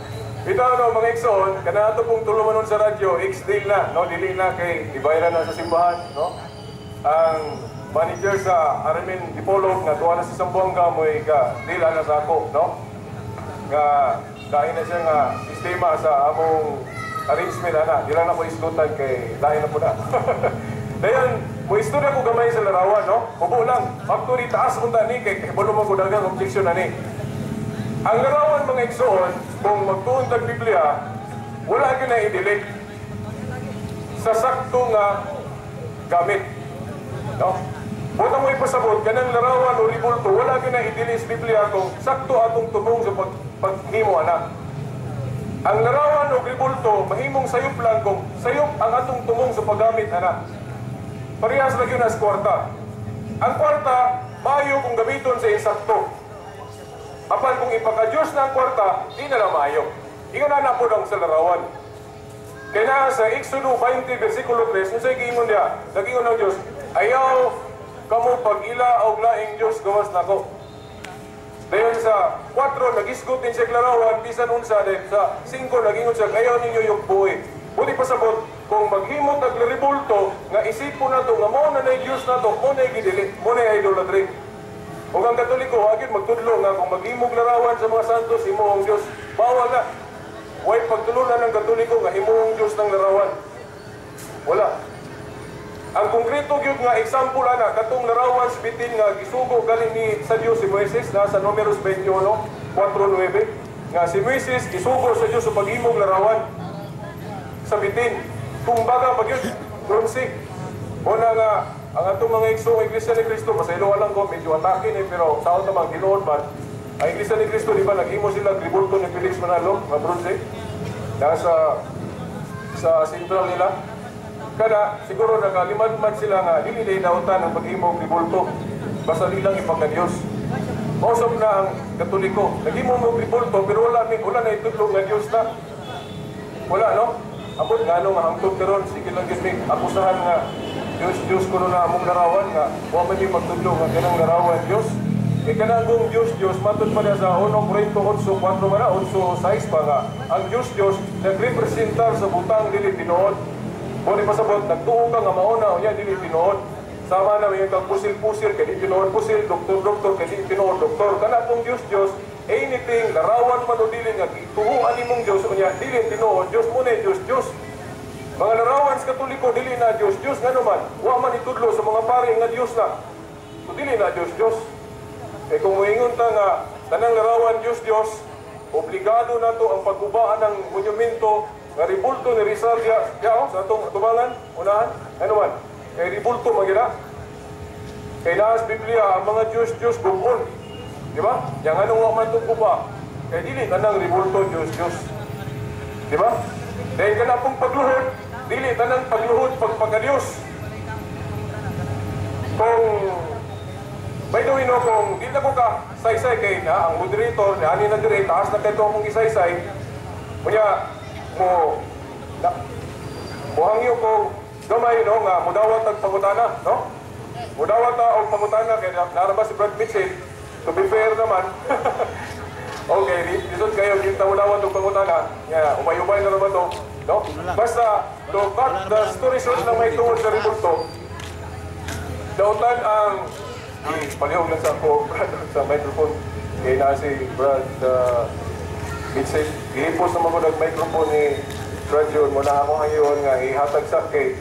Ito ano, mga Ikson, kana ito pong tulumanon sa radyo, X-deal na, no? Dili na kay ibayran na sa simbahan, no? Ang manager sa Armin Dipolog na tuwa na sa Sambuanga mo dila na sa ako, no? Nga dahil na siya nga sistema sa among arrangement na, dila na ko islutan kay dahil na po na. Dayon, kung istorya ko gamay sa larawan, no? Ubo lang, factory taas unta ni kay balo mo ko dagang objection na ni. Ang larawan mga Ikson, kung magtuon tag Biblia, wala gyud na i-delete sa sakto nga gamit, no? Buta mo ipasabot, kanang larawan o ribulto, wala ka na idilis Biblia kung sakto atong tubong sa paghimo anak. Ang larawan o ribulto, mahimong sayop lang kung sayop ang atong tumong sa paggamit anak. Parehas lang yun as kwarta. Ang kwarta, maayo kung gamiton sa insakto. Apan kung ipaka-Diyos na ang kwarta, di na lang maayo. Ingon na po lang sa larawan. Kaya na sa Exodo 20, versikulo 3, kung sa'y giingon niya, nag-ingon ng Diyos, ayaw kamu pag-ila o laing Diyos gawas na ko. Dayon sa 4, nag-isgot din siya larawan, bisan unsa, dahil sa 5, nag-ingon siya, ayaw ninyo yung buhay. Buti pasabot, kung maghimot naglaribulto, nga isipon na to, nga mo na Diyos na to, mo na gidili, mo na idolatry. O ang Katoliko, agad magtudlo nga kung maghimog larawan sa mga santos, himuong Diyos, bawal na. Huwag pagtulunan ng Katoliko nga himuong Diyos ng larawan. Wala. Ang konkreto gyud nga example ana katong larawan sa bitin nga gisugo galing ni sa Dios si Moises nasa Números 21:4-9 nga si Moises gisugo sa Dios sa paghimog larawan sa bitin. Kumbaga pagyud bronze. Una nga ang atong mga iglesia ni Cristo pasaylo lang ko medyo atake ni pero sao naman ginuon man. Ang iglesia ni Cristo di ba naghimo sila tribulto ni Felix Manalo nga bronze nasa sa sentral nila. Kada siguro nakalimad-mad sila nga dili dautan ang paghimog ni bulto basta nilang ipagka-Dios. Mausap na ang Katoliko, naghimo mo ni bulto pero wala na itudlo nga Dios na. Wala no? Abot ngano nga hangtod karon sige lang gid mi akusahan nga Dios kuno na among larawan nga wa man mi magtudlo nga kanang larawan Dios. E kanang Dios matud pa na sa 1 Korinto 8:4 man 8:6 pa nga ang Dios nagrepresentar sa butang dili tinuod. Kung pasabot, nagtuo ka nga mauna o niya, dili tinuod. Sama na may kang pusil-pusil, kaya di tinuod pusil, doktor-doktor, kaya di tinuod doktor. Kana pong Diyos, anything, larawan man o dili nga, tuhuan ni mong Diyos o niya, dili tinuod, Diyos muna Diyos. Mga larawan sa Katoliko, dili na Diyos, nga naman, wa man itudlo sa mga pari nga Diyos na. So dili na Diyos. Eh kung muingon ta nga, tanang larawan Diyos, obligado na to ang pagubaan ng monumento nga ribulto ni Rizal sa atong tubangan, unahan, ano man, kay ribulto magina. Kay naas Biblia, ang mga Diyos bukon. Di ba? Yang anong man itong kuba. kaya dili ka nang ribulto Diyos. Di ba? Dahil ka na pong pagluhod, dili ka nang pagluhod pagpagka-Diyos. Kung, by the way, no, kung di na ko ka saysay kay na, ang moderator, na ani na dire, taas na kayo akong isaysay, kunya, muhangyo ko, gamay, no, nga, mudawat ang pangutana, no? Mudawat ang pangutana, kaya narabas si Brad Mitchell, to be fair naman, okay, lisod kayo, kita mudawat ang pangutana, nga, umay-umay na naman to, no? Basta, to cut the story short na may tungod sa ribulto, dautan ang, palihog lang sa ako, Brad, sa microphone, kaya na si Brad Mitchell, ihipos naman ko nag-microphone ni Brad yun, muna ako ngayon nga, ihatag sa kay,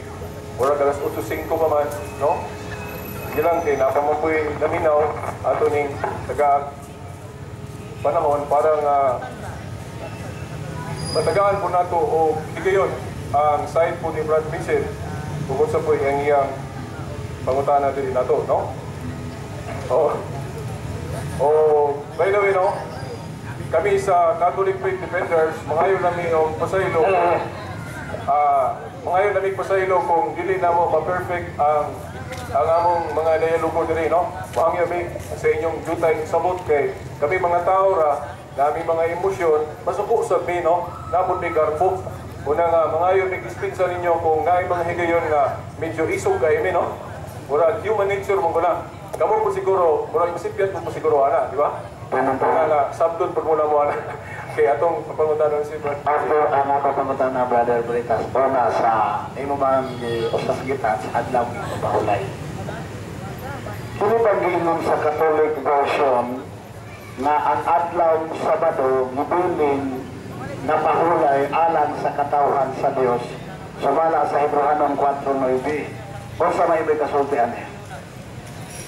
mura kalas 8.5 pa man, no? Ilang kay napamapoy naminaw, ato ning taga panahon, parang matagaan po nato o higayon ang side po ni Brad Mitchell, bukod sa po ang iyang pangutana din nato, no? By the way, no? Kami sa Catholic Faith Defenders, mangayon namin o pasaylo, mangayon namin pasaylo kung dili na mo ma-perfect ang among mga dialogo diri, no? Mahangyo mi sa inyong jutay sabot kay kami mga tao ra, nami mga emosyon, masuko sa mi, no? Nabot mi garbo. Una nga, mangayon mi dispensa ninyo kung naay mga higayon nga medyo isog kay mi, no? Mura human nature mong guna. Kamu po siguro, mura isipyat mo po siguro, ana, di ba? Nga, sabdon pag mula mo, ana. Kaya atong papangutan si Brad. After ang papangutan na Brother Britas, una sa imo man usas kita sa adlaw ng pahulay. Kini pag-inom sa Catholic version na ang adlaw Sabado gibilin na pahulay alang sa katawhan sa Dios. Sumala sa Hebrehanon 4:9. O sa may kasultian eh.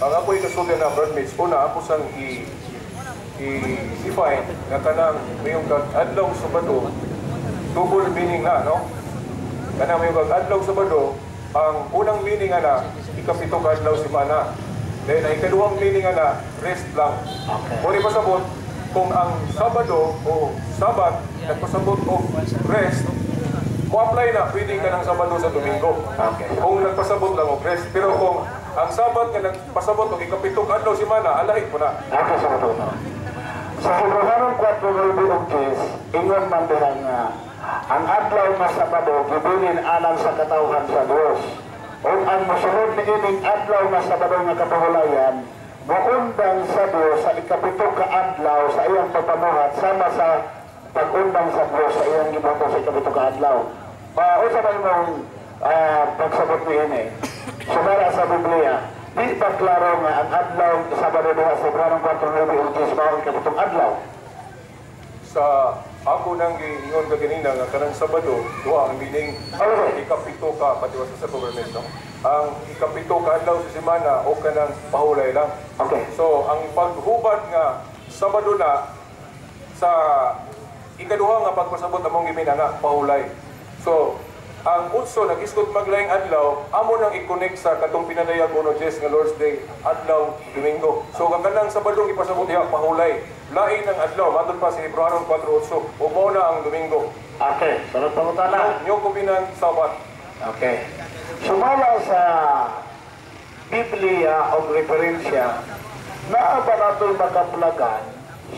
Ang ako'y kasultian na Brad Mitch, una ako sang i-define na kanang mayong adlaw Sabado, double meaning na, no? Kanang mayong adlaw Sabado, ang unang meaning na ikapito ka adlaw simana. Dahil ang ikaduhang meaning na rest lang. Kung ipasabot, kung ang Sabado o Sabat nagpasabot o rest, mo-apply na, pwede ka ng Sabado sa Domingo. Kung nagpasabot lang o rest. Pero kung ang Sabat ka nagpasabot o ikapitong adlaw simana, alahin mo na. Sa Hebrehanon 4:9, ingon man diha nga ang adlaw nga Sabado gibilin alang sa katawhan sa Dios. O ang mosunod ni ining adlaw nga Sabado nga kapahulayan, muundang sa Dios sa ikapito ka adlaw sa iyang pagpamuhat sama sa pag-undang sa Dios sa iyang gibuto sa ikapito ka adlaw. Usa ba imong pagsabot ni ini? Sumara sa Biblia. Di pa klaro nga ang adlaw Sabado diha sa Hebrehanon 4:9 mao ang ikapitong adlaw. Sa ako nang giingon ka ganina nga kanang Sabado, duha ang meaning ikapito ka patiwas sa government, no? Ang ikapito ka adlaw sa semana o kanang pahulay lang. Okay. So ang paghubad nga Sabado na sa ikaduha nga pagpasabot among gimina nga pahulay. So ang utso nag-iskot maglaing adlaw, amo nang i-connect sa katong pinadayag uno Jes nga Lord's Day, adlaw Domingo. So kanang Sabado ipasabot diha pahulay. Lain ang adlaw, matod pa si Hebrehanon 4:8, ug mao na ang Domingo. Okay, sunod pangutana. Nyo kubinan Sabat. Okay. Sumala sa Biblia o referensya, naa ba natin makaplagan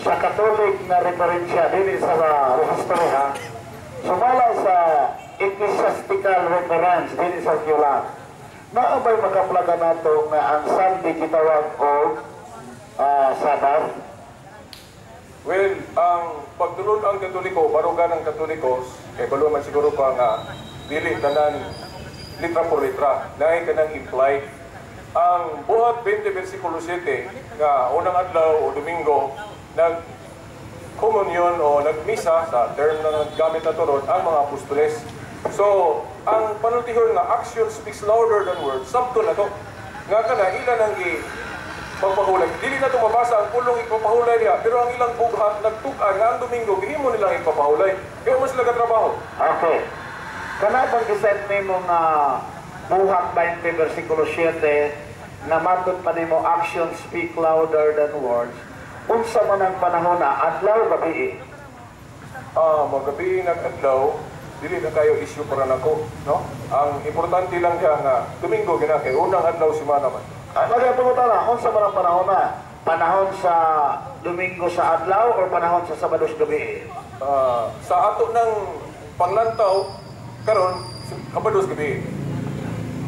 sa Catholic na referensya din sa Rehistoria, sumala sa ecclesiastical reference din sa Kiyulang, naa ba'y makaplagan nato nga ang Sunday gitawag o Sabbath? Well, ang pagtulod ang Katoliko, barugan ng Katolikos, kay balo man siguro pa nga dili tanan litra por litra, dahil kanang implied. Ang buhat 20 versikulo 7 nga unang adlaw o Domingo nag-communion o nagmisa sa term na gamit na turod ang mga apostoles. So, ang panultihon nga action speaks louder than words, sabto na to. Nga ka na, ilan ang pagpahulay. Dili na ito mabasa ang pulong ipapahulay niya, pero ang ilang bughat nagtukan nga ang Domingo, gihimo nilang ipapahulay. Kaya mas sila katrabaho. Okay. Kana bang giset nimo nga buhat 20 versikulo 7 na matod pa nimo action speak louder than words. unsa man ang panahon na adlaw gabi. Magabi nag-adlaw, dili na kayo issue para nako, no? Ang importante lang diya nga Domingo gina kay unang adlaw semana man. Ano po na, unsa man ang panahon na? Panahon sa Domingo sa adlaw o panahon sa Sabado sa gabi? Sa ato ng panglantaw karon Sabado sa gabi.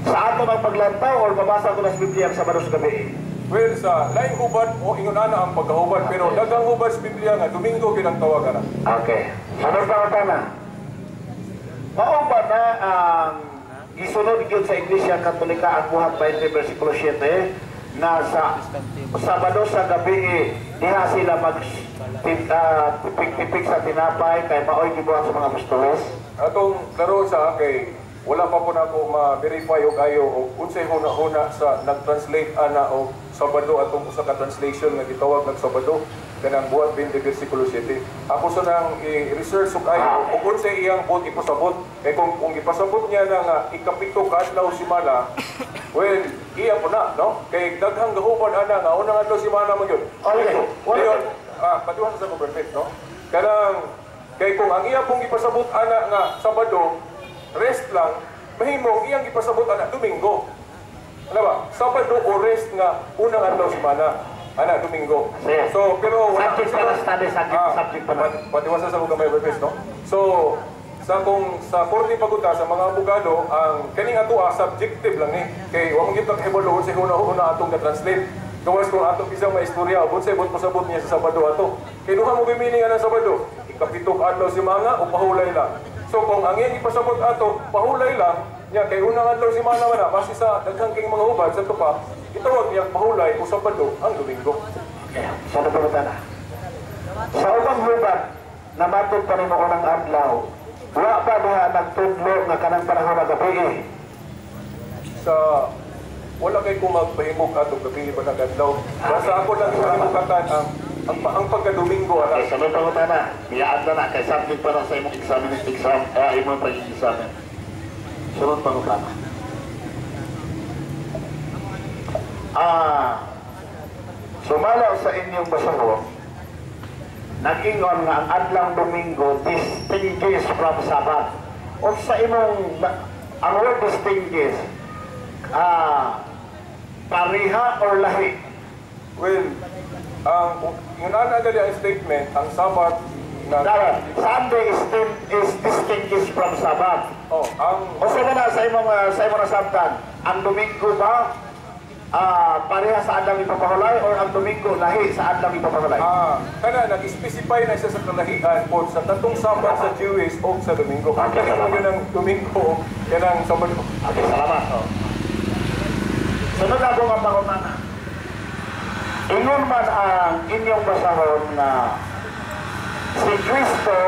Sa ato ng paglantaw o babasa ko na sa Biblia ang Sabado sa gabi? Well, sa laing hubad o ingon ana ang pagkahubad pero daghang hubad sa Biblia nga Domingo kinang tawagan na. Okay. Sunod pa na. Mao ba na ang gisunod gyud sa Iglesia Katolika ang buhat 20 versikulo 7 na sa Sabado sa gabi diha sila mag tipik-tipik sa tinapay kay maoy gibuhat sa mga apostoles? Atong klaro sa kay wala pa po na ako ma-verify o kayo o unsay huna-huna sa nag-translate ana o Sabado atong usa ka translation nga gitawag nag Sabado kanang buhat 20 versikulo 7. Ako sa nang i-research og kayo o unsay iyang buot ipasabot kay kung ipasabot niya na nga ikapito ka adlaw semana, well, iya po na, no? Kay daghang gahuban ana nga unang adlaw semana mo gyud. Okay. Dayon, patuhan sa government, no? Kanang kay kung ang iya pong ipasabot ana nga Sabado rest lang, mahimong iyang ipasabot ana Domingo. Ano ba? Sabado o rest nga unang adlaw semana. Ana Domingo. Yes. So, pero Subject para study, subject pa na. Patiwasa sa mga may purpose, no? So, sa korte paguta sa mga abogado, ang kaning ato subjective lang ni. Kay wa mo gyud evaluate sa una atong ga-translate. Gawas kung atong isang maistorya, bud sa ibot pasabot niya sa Sabado ato. Kay duha mo meaning ana Sabado, ikapito ka adlaw semana o pahulay lang. So kung ang iyang ipasabot ato, pahulay lang, niya kay unang adlaw semana man na, base sa daghang king mga hubad sa tupa, itawag niyang pahulay o Sabado ang Domingo. Sa nabutan na. Sa ubang hubad, na matod pa rin ako ng adlaw, wa pa diha nagtudlo nga kanang panahon na gabi? Sa wala kay kung magpahimog ato gabi pa nag-adlaw. Basta ako lang ipahimugatan ang pagka-Domingo ala. Okay, sa nabutan na. Miyaan na kay subject pa na sa imong imong pag-examine. Sunod pangutan na. Sumalaw sa inyong basahon, nag-ingon nga ang adlang Domingo distinguished from Sabbath. O sa imong, ang word distinguished, pariha or lahi? Well, yung nanagali ang statement, ang Sabbath na... Sunday is distinguished from Sabbath. Oh, O sa imong nasabtan, ang Domingo ba pareha sa adlang ipapahulay or ang Domingo lahi sa adlang ipapahulay? Kana nag-specify na siya sa kalahian po sa tatong Sabbath sa Jewish o sa Domingo. Okay, Kaya mo yun ang Domingo, yan ang Sabado. Okay, salamat. Sunod ako ang pangutana. Ingon man ang inyong basahon na si Kristo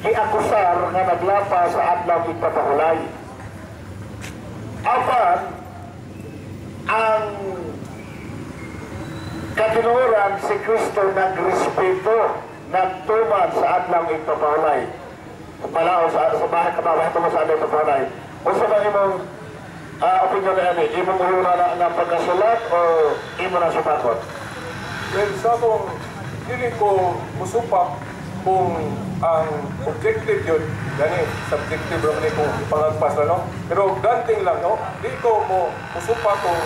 giakusar nga naglapa sa adlaw ipapahulay. Apan ang katinuran si Kristo nagrespeto, nagtuman sa adlaw ipapahulay. Palao sa bahay kababahay ito sa adlaw ipapahulay. O sa mga imong opinion na yan, imong uhura na pagkasulat o imo na supakot? Well, sa akong hindi ko musupak kung ang objective yun, gani, subjective naman kung ipangagpas na, no? Pero ganting lang, no? Hindi ko musupak kung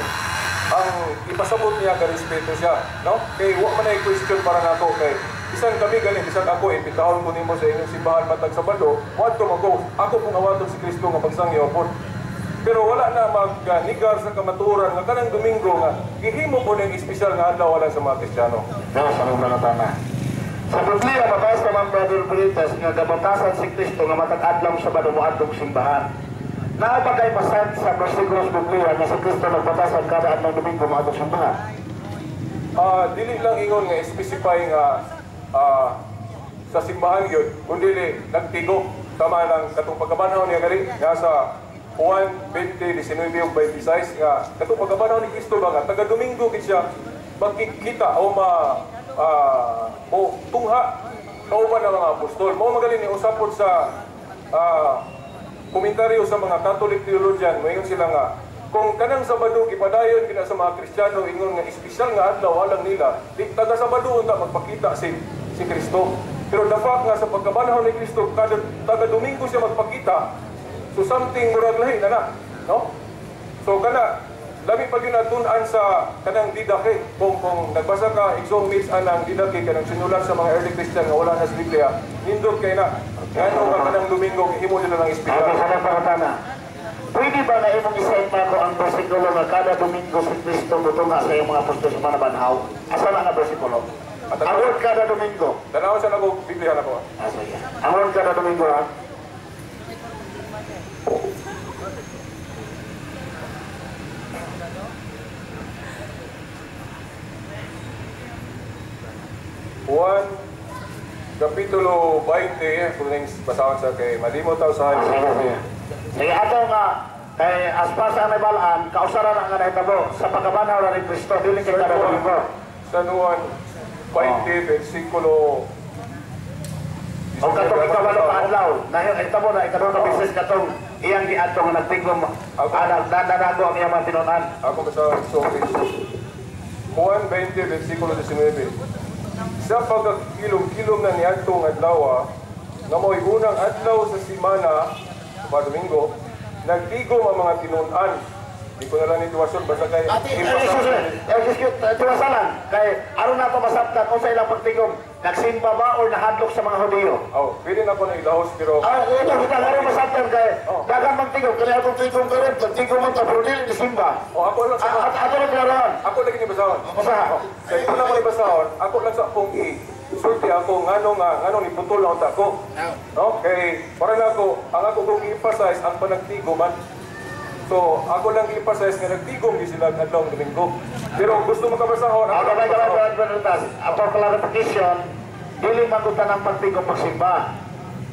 ang ipasabot niya ka respeto siya, no? Kay wa man ay question para nako kay bisan kami gani, bisan ako imbitahon ko nimo sa inyong simbahan matag Sabado, what to mago? Ako kung awaton si Kristo nga pagsangyo pod. Pero wala na mag-nigar sa kamaturan nga kanang Domingo nga gihimo po ng espesyal nga adlaw wala sa mga Kristiyano. No, sa mga natana. Sa Biblia, mabasa naman Brother Britas nga gabatasan si Kristo nga matag adlaw Sabado mo adtong simbahan. Naa ba kay masad sa bersikulo sa Biblia nga si Kristo nagbatasan kada adlaw Domingo mo adtong simbahan? Dili lang ingon nga specify nga sa simbahan yun, kundi nagtigo tama lang katong pagkabanhaw niya gali nga sa Juan 20:19-26 nga katong pagkabanhaw ni Kristo ba nga taga Domingo gid siya makikita o tungha kauban ng mga apostol. Mao magaling ni usapod sa komentaryo sa mga Catholic theologian, mayon sila nga kung kanang Sabado ipadayon kina sa mga Kristiyano ingon nga espesyal nga adlaw alang nila, di taga Sabado unta magpakita si Kristo. Pero the fact nga sa pagkabanhaw ni Kristo taga Domingo siya magpakita, so something murag lahi na, no? So kana labi pa yun natunan sa kanang didake kung nagbasa ka exomates anang didake kanang sinulat sa mga early Christian nga wala na sa Biblia, nindot kay na ngano ka kanang Domingo himo nila ng espesyal. Sana pangutana. Pwede ba na imong isa-isa ko ang bersikulo nga kada Domingo si Kristo mutunga sa iyong mga apostol sa mga banhaw? Asa na nga bersikulo? Award kada Domingo. Tanaw sa nako Biblia na ko. Sige. Award kada Domingo ha? Juan Kapitulo 20, kung nang basahan sa kay malimot tayo sa Sige, ato nga, kay aspasa ang nabalaan, kausaran ang nga nahitabo sa pagkabanaw na ni Kristo, dili kay kada Domingo. San Juan 20, versikulo O katong ikawalo ka adlaw, nahitabo na ikadong ka bisis katong iyang giadto nga nagtigom, nanago ang iyang mga tinunan. Ako basahan sa Juan 20, versikulo 19. Sa pagkakilom-kilom na niadtong adlaw, nga mo'y unang adlaw sa simana, sa Domingo, nagtigom ang mga tinunan. Di ko na lang ituwason, basta kay... Tiwasalan, kay aron na ito masabtan kung sa ilang pagtigom, nagsimba ba o nahadlok sa mga Hudiyo? Pwede na ko na ilahos, pero... Ito, kita aron masabtan kay dagang magtigom, kaya kung tigom ka rin, pagtigom mo ito, pero dili nisimba. Ako lang sa... Ato na klarahan. Ako lagi ni basahon. Basahan. Kaya ko lang ni basahon, ako lang sa akong sulti ako, ngano ni putol na utak ko. Okay, para na ako, ang ako kong i-emphasize ang panagtigoman. So, ako lang i-emphasize nga nagtigom din sila adlaw ng Domingo. Pero gusto mo kabasahon, ako lang Kamay, ato clarification, dili magutan ng pagtigom magsimba.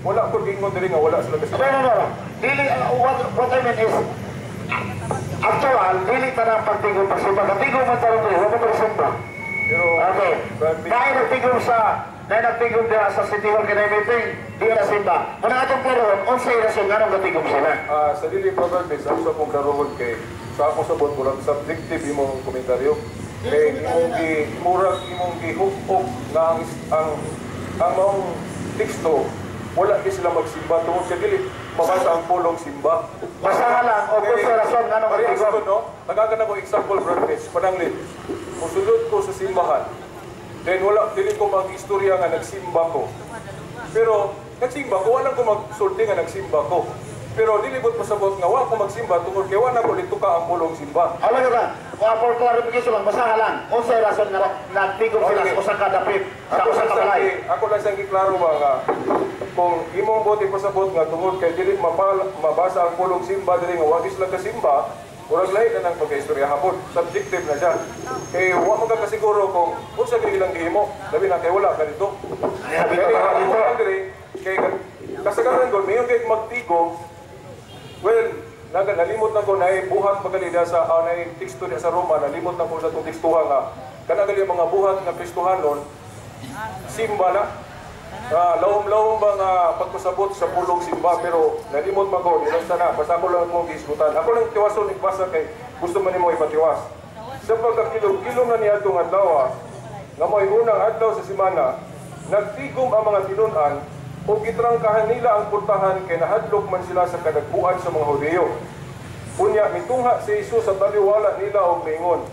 wala ko gingon diri nga wala sila kasi. No. Dili, what I mean is, actual, dili ka ng pagtigom magsimba. Katigom man tarong dili, wala mo magsimba. Pero, Okay. Dahil nagtigom diya sa City Hall kinay meeting, di na simba. Muna atong klaroon, unsay rason nga nang natigom sila. sa dili proverbs, ang sa akong karoon kay sa akong sabot murag subjective imong komentaryo. Kay imong gihukok nga ang maong teksto wala di sila magsimba tungod sa dili mabasa ang pulong simba. Basahan lang, o kung sa rason nga nang natigom. No? Nagagan ako example, Brad Mitch, pananglit. Kung sunod ko sa simbahan, then wala, dili ko mag-istorya nga nagsimba ko. Pero, nagsimba ko, wala ko magsulti nga nagsimba ko. Pero, dili ko pasabot nga, wala ko magsimba, tungkol kaya wala ko dito ka ang pulong simba. Alam ka, for clarification lang, basahan lang, kung sa rason nga natigom sila sa usang kadapit, sa usang kabalay. Ako lang siyang giklaro ba nga, kung imong bote pasabot nga, tungkol kay dili mabasa ang pulong simba, dili nga, wagis lang ka simba, urag lahi na ng pagka-istorya hapon. Subjective na siya. Kaya huwag mo ka kasiguro kung sa ilang gihimo. Labi na kaya wala ka dito. Kaya kasagaran ko, mayroon kayo magtigom. Well, nalimot na ko na buhat magalida sa teksto niya sa Roma. Nalimot na ko sa itong tekstuhan nga. Kanagali mga buhat na Kristohanon, simba na. Lawom-lawom ba nga pagpasabot sa pulong simba, pero nalimot mag-o, nilasta na, basta ako lang mong gisgutan. Ako lang tiwason, ipasa kay gusto man mo ipatiwas. Sa pagkakilom-kilom na niya itong adlaw, nga mo'y unang adlaw sa simana, nagtigom ang mga tinunan o gitrangkahan nila ang pultahan kay nahadlok man sila sa kadagpuan sa mga Hudiyo. Unya, mitungha si Jesus sa taliwala nila o maingon,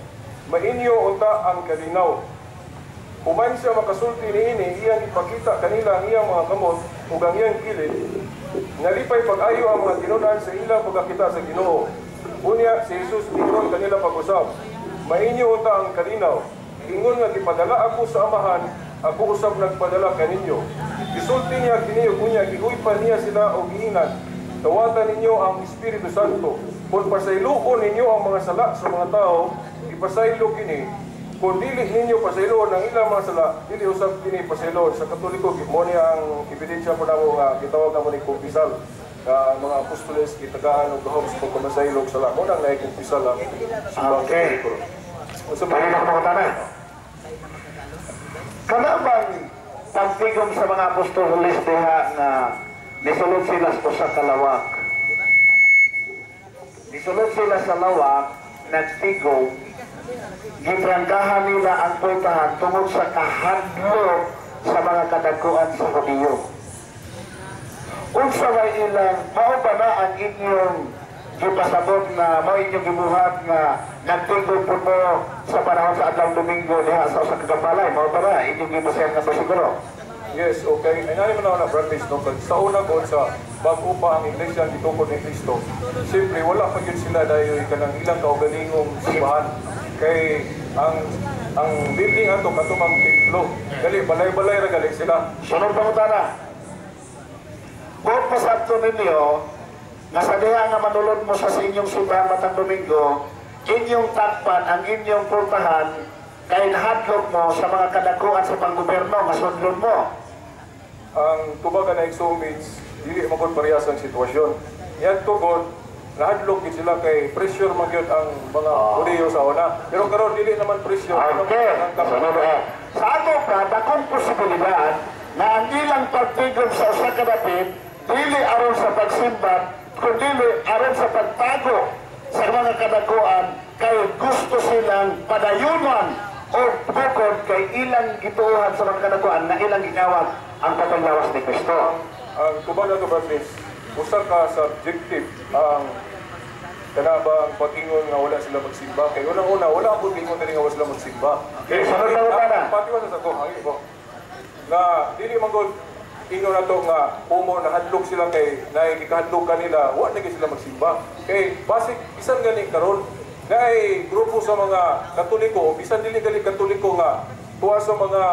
mainyo unta ang kalinaw. Human siya makasulti niini, iyang ipakita kanila ang iyang mga kamot o ang iyang kilid, nalipay pag-ayo ang mga tinunan sa ilang pagkakita sa Ginoo. Unya, si Jesus ingon kanila pag-usap, mainyo unta ang kalinaw. Ingon nga gipadala ako sa amahan, ako usab nagpadala kaninyo. Gisulti niya kiniyo kunya, giuypan niya sila o giinan. Tawatan ninyo ang Espiritu Santo. Kung pasayloon ninyo ang mga sala sa mga tao, ipasaylo kini. Kung dili ninyo pasayloon ang ilang mga sala, dili usab kini pasayloon. Sa Katoliko, mo niya ang ebidensya po na mo nga gitawag na mo ni kumpisal. Mga apostoles, kitagaan o gahom sa pagkamasaylog sala. Mo nang naikumpisal ang simbang Katoliko. Ano na mga tanay? Kanabang pagtigom sa mga apostoles diha na nisulod sila sa kalawak. Isunod sila sa lawak, nagtigo, gipranggahan nila ang pultahan tungod sa kahadlok sa mga kadakuan sa Hudiyo. Unsa way ilang, mao ba na ang inyong gipasabot na mao inyong gibuhat nga nagtigo po mo sa panahon sa adlaw Domingo diha sa usa ka kabalay, mao ba na inyong gipasayan nga siguro? Yes, okay. Ay nani man ako na practice no, sa una ko sa bago pa ang iglesia gitukod ni Kristo. Siyempre wala pa yun sila dahil kanang ilang kaugalingong simbahan. Kay ang building ato katumang templo. Gali balay-balay ra gali sila. Sunod pangutana. Kung pasabto ninyo, nasa diha nga manulod mo sa inyong simbahan matang Domingo, inyong takpan ang inyong pultahan kay nahadlok mo sa mga kadakuan sa panggobyerno nga sundlon mo. Ang tubagan na exhumates, dili magod parehas ang sitwasyon. Yan tugod, nahadlok gid sila kay pressure magyud ang mga Hudiyo sa una. Pero karon dili naman pressure. Okay, sunod sa ato pa, dakong posibilidad na ang ilang pagtigom sa usa ka dapit, dili aron sa pagsimba, kundi aron sa pagtago sa mga kadakuan kay gusto silang padayunan o bukod kay ilang gituohan sa mga kadakuan na ilang gingawag ang paglawas ni Kristo. Ang tubagan to Barnes, usa ka subjective ang kanabang pag-ingon nga wala sila magsimba. Kay unang-una, wala po ingon na nga wala sila magsimba. Okay, sunod na utana. Patiwas sa ko, hangi ko. Na dili magod ingon na to nga pumo na hadlok sila kay nakikahadlok kanila, wa na sila magsimba. Kay basic bisan gani karon dai grupo sa mga Katoliko, bisan dili gali Katoliko nga tuwa sa mga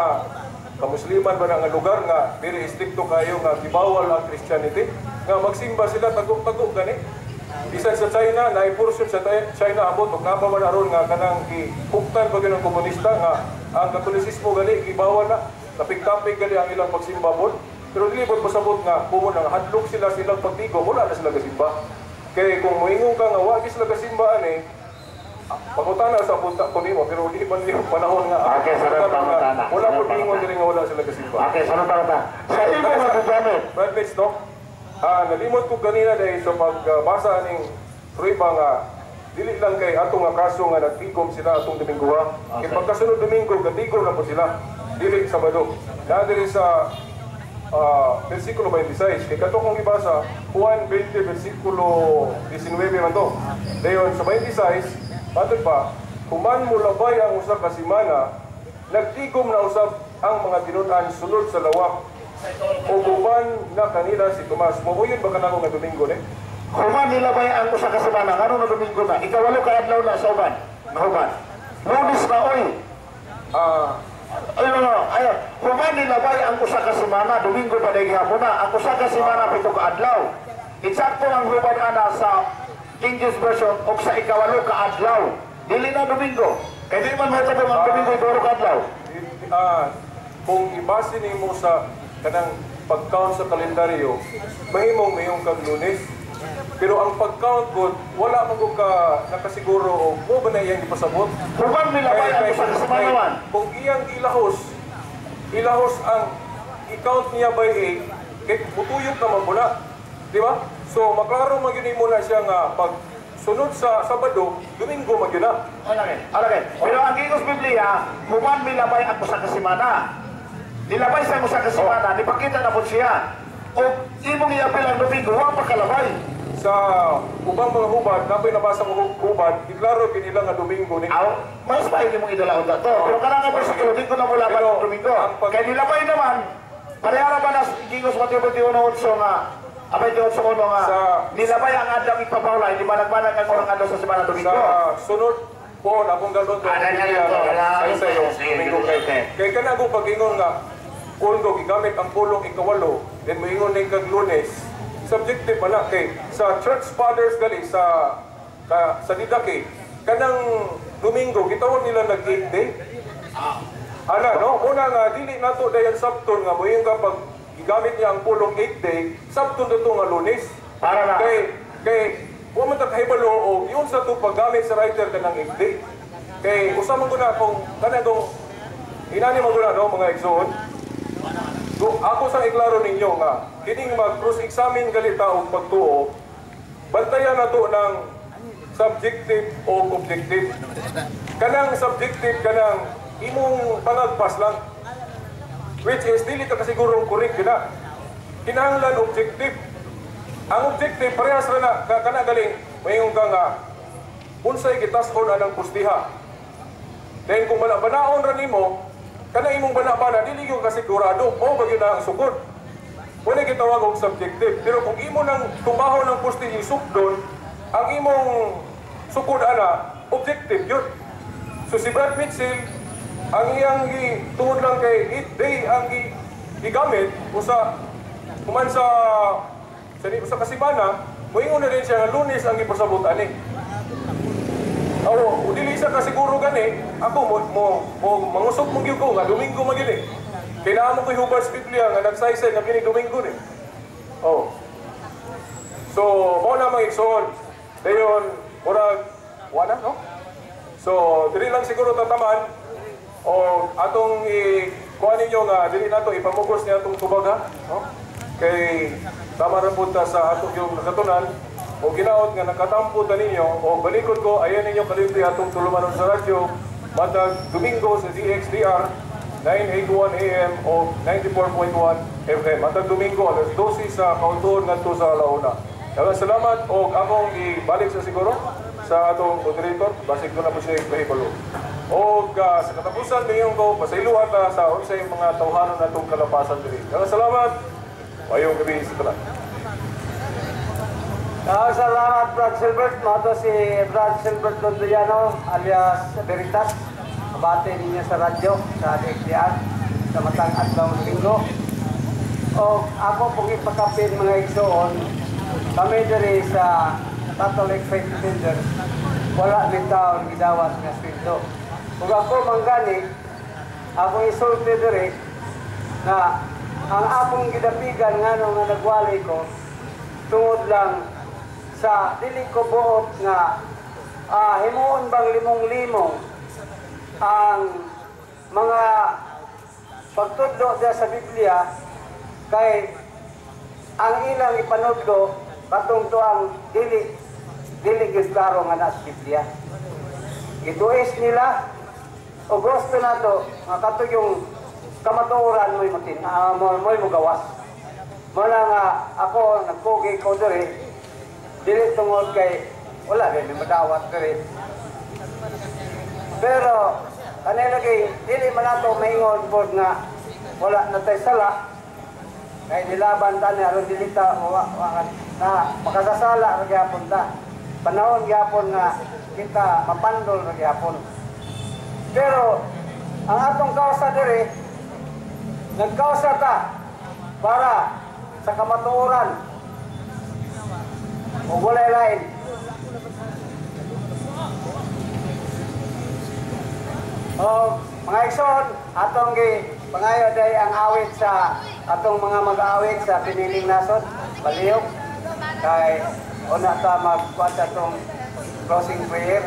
kamusliman ba nga lugar nga very stricto kayo nga gibawal ang Christianity nga magsimba sila tagok-tagok gani. Bisan sa China, naipursun sa China abot ug napa man aron nga kanang gihuktan ba ng komunista nga ang Katolisismo gali gibawal na. Tapig-tapig gali ang ilang pagsimba pod. Pero dili pod pasabot nga kumo nang hadlok sila silang pagtigo, wala na sila kasimba. Kay kung moingon ka nga wa sila kasimba ani, pangutana sa punta ko nimo pero di man nimo panahon nga. Okay, sarap pangutana. Wala po ingon diri nga wala sila kasimba. Okay, sunod pangutana. Sa imo nga gugamit, Brad Mitch, no? Nalimot ko kanina dahil sa pagbasa ning prueba nga dili lang kay ato nga kaso nga nagtigom sila atong Domingo. Kay pagkasunod Domingo, gatigom na po sila. Dili Sabado. Dili sa versikulo 26. Kay kato kong ibasa, Juan 20, versikulo 19 man to. Dayon sa 26, patod pa, human mo labay ang usa ka semana, nagtigom na usab ang mga tinud-an sulod sa lawak. O uban na kanila si Tomas. Muhuyon ba kanako nga Domingo ni? human nila ba ang usa ka semana, ano na Domingo na? Ikawalo ka adlaw na sa uban. Human. Lunes na oy. Ayun, human nila ba ang usa ka semana, Domingo pa dahil hapon na. Ang usa ka semana pito ka adlaw. Eksakto ang human ana sa King James Version o sa ikawalo ka adlaw. Dili na Domingo. Kaya di man matabang ang Domingo ito ka adlaw. Kung ibase nimo sa kanang pag-count sa kalendaryo, mahimong mayong kag Lunes. Pero ang pag-count ko, wala man ko ka nakasiguro o mo ba na iyang ipasabot? Human nila ba ang usa ka semana man? Kung iyang ilahos ang i-count niya by 8, kay mutuyok naman muna. Di ba? So, maklaro magyunin muna siya nga pag sunod sa Sabado, Domingo magyun na. Alagay. Pero ang Gingos Biblia, human nilabay ang usa ka semana. Nilabay sa usa ka semana, nipakita na po siya. O imong iapil ang Domingo, wa pa kalabay. Sa ubang mga hubad, napay nabasa mo hubad, iklaro kinila nga Domingo ni. Mas maigi mong idalaon na to. Pero kanang po siguro, di ko na mula pa ng Domingo. Kaya nilabay naman, parehara ba na Gingos Mateo 21:8 nga, abay 8:1 nga, nilabay ang adang ipapawla, hindi managmanag ang orang adlaw sa semana Domingo. Sa sunod po, akong galon to, Domingo kay kana akong pag-ingon nga, kung gigamit ang pulong ikawalo, then moingon ning kag Lunes, subjective man na kay sa church fathers gali sa Didake kanang Domingo gitawag nila nag 8 day. Ana no una nga dili nato dayon Sabton nga moingon ka pag gigamit niya ang pulong 8 day, Sabton dato nga Lunes. Para na kay wa man ta kahibalo o yun sa to paggamit sa writer kanang 8 day. Kay usama ko na kung kanang inani mo na no mga igsoon. Ako sa iklaro ninyo nga, kining mag-cross-examine galita o pagtuo, bantayan na to ng subjective o objective. Kanang subjective kanang imong pangagpas lang. Which is dili ka kasigurong correct na. Kinahanglan objective. Ang objective parehas ra na kana galing mayong ka nga unsay gitaskon anang pustiha. Then kung banaon ra nimo kana imong bana-bana dili gyud kasigurado o bagyo na ang sukod. Wala gitawag og subjective. Pero kung imo nang tumahaw ng pusti isukdon, ang imong sukod ana objective yun. So si Brad Mitchell ang iyang tungod lang kay it day ang gigamit usa kuman sa kasimana, moingon na din siya nga Lunes ang ipasabot ani. O dili siya kasiguro gani, ako mo mangusok mo gyud ko nga Domingo magini. Kailangan mo ko'y hubad sa Biblia nga nagsaysay nga gini Domingo ni. Oh. So, mo na mag-igsoon. Dayon, murag wala no? So, dili lang siguro tataman o atong kuha ninyo nga dili nato ipamugos niya atong tubaga, no? Kay tama ra punta sa atong yung nakatunan o ginaot nga nakatampo ta ninyo o balikod ko ayan ninyo kalibre atong tulumanon sa radyo matag Domingo sa DXDR 981 AM o 94.1 FM matag Domingo alas 12 sa kauntuon ngadto sa Alauna. Daghang salamat o akong ibalik sa siguro sa atong moderator basig ko na po siya kahibalo. O sa katapusan niyo ko pasaylohan ta sa unsay mga tawhanon natong kalapasan diri. Daghang salamat. Mayong gabi sa tanan. Salamat Brad Silbert. Mato si Brad Silbert Londoyano alias Veritas. Abate ninyo sa radyo sa DXDR sa matang adlaw ng linggo. O ako pong ipakapin mga igsoon kami diri sa Catholic Faith Defenders wala ni taon gidawas nga sweldo. Kung ako manggani ako isulti diri na ang akong gidapigan ngano nga nagwali ko tungod lang sa dili ko buot nga himuon bang limong-limong ang mga pagtudlo diya sa Biblia kay ang ilang ipanudlo katong tuang dili gyud klaro nga nas Biblia. Gituis nila o gusto nato nga kato yung kamatuoran mo'y mugawas. Muna nga ako nagpugi ko diri dili tungod kay wala rin madawat diri. Pero kanilagay dili man nato maingon pod nga wala na tay sala kay nilaban ta ni aron dili ta na makasasala ra gyapon ta. Panahon gyapon nga kita mapandol ra gyapon. Pero ang atong kausa diri nagkausa ta para sa kamatuoran o walay lain. Mga igsoon, atong pangayo day ang awit sa atong mga mag-awit sa piniling nasod, palihog. Kay una ta magkuha sa atong closing prayer.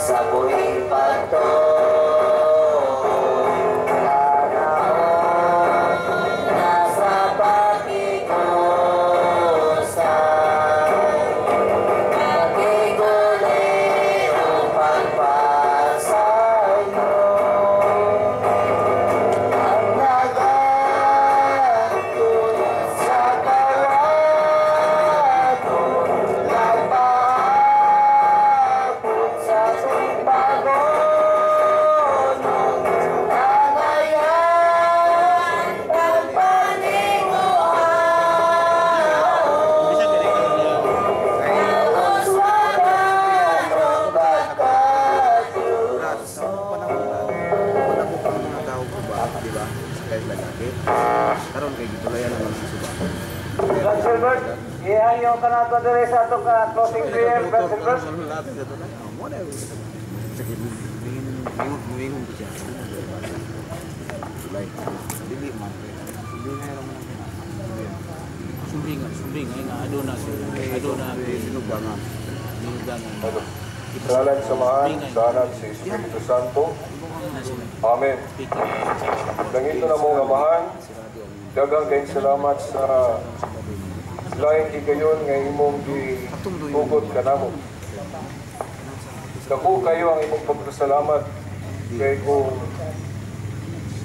sa buhing pagto. Karon kay gitulayan naman si Suba. Brad Silbert, ihayo ka na ito dire sa itong closing prayer, Brad Silbert. Mo na. Sige, mingon ko siya. Like, dili man. Dili na raman ang sumbing ay nga aduna sinubangan. Salamat samahan sa anak si Espiritu Santo. Amen. Langito na mong amahan, dagang kayong salamat sa lain higayon nga imong gihugod ka namo. Dako kayo ang imong pagpasalamat kay kung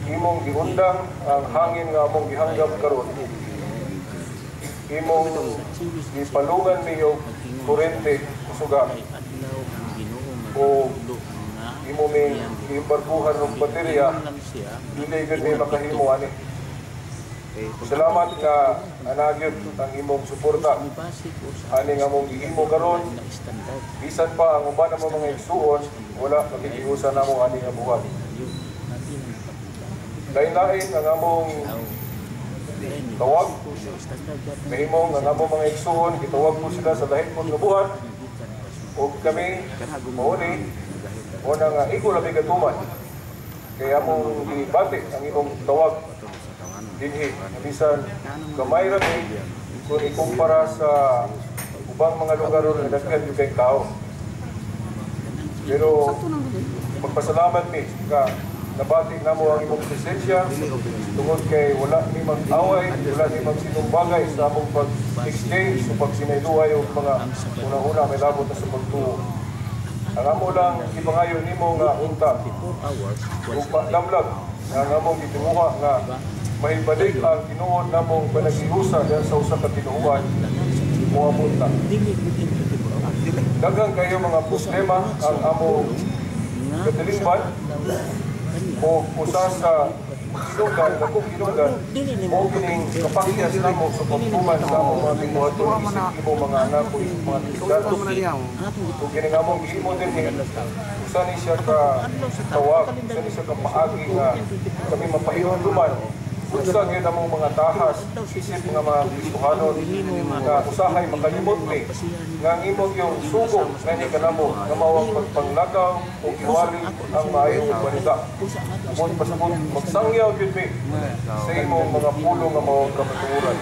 imong giundang ang hangin nga among gihanggap karon. Imong gipalungan niyo kurente usuga o imo may ibarkuhan ng baterya, hindi gud may makahimo ani. Salamat nga anagyod ang imong suporta. Ani nga mong gihimo karon, bisan pa ang uban ng mga igsuon, wala makikiusa namo ani nga buhat. Lain-lain ang among tawag, mahimong ang among mga igsuon, gitawag mo sila sa lahit mong buhat, o kami, mauni, o nang iko labi katuman. Kaya mong ibati ang imong tawag dinhi. Bisan gamay ra kung ikumpara sa ubang mga lugar na daghan yung kay tao. Pero magpasalamat mi ka nabati namo ang imong presensya tungod kay wala ni mag-away, wala ni magsinumbagay sa among pag-exchange o pagsinayluhay o mga una-una may labot na sa pagtuo. Ang amo lang ibangayon nimo nga unta upa lamlag nga among gituha nga mahibalik ang tinuod namong panaghiusa diyan sa usa ka tinuohan mo amunta. Daghang kayo mga problema ang among katilingban o usa sa kinungdan, dakong kinungdan o kining kapakyas namo sa pagtuman sa among mga tinuhaton isip imo mga anak o mga tinuhaton. Kung kining among gihimo din usa ni siya ka tawag, usa ni siya ka paagi nga kami mapahinuman usa gyud among mga tahas isip nga mga Kristohanon nga usahay makalimot ni nga ang imong yung sugo nga ni kanamo nga mawag pagpanglagaw o iwali ang maayong balita. Kung pasabot magsangyaw gyud mi sa imong mga pulong nga mawag kamatuoran.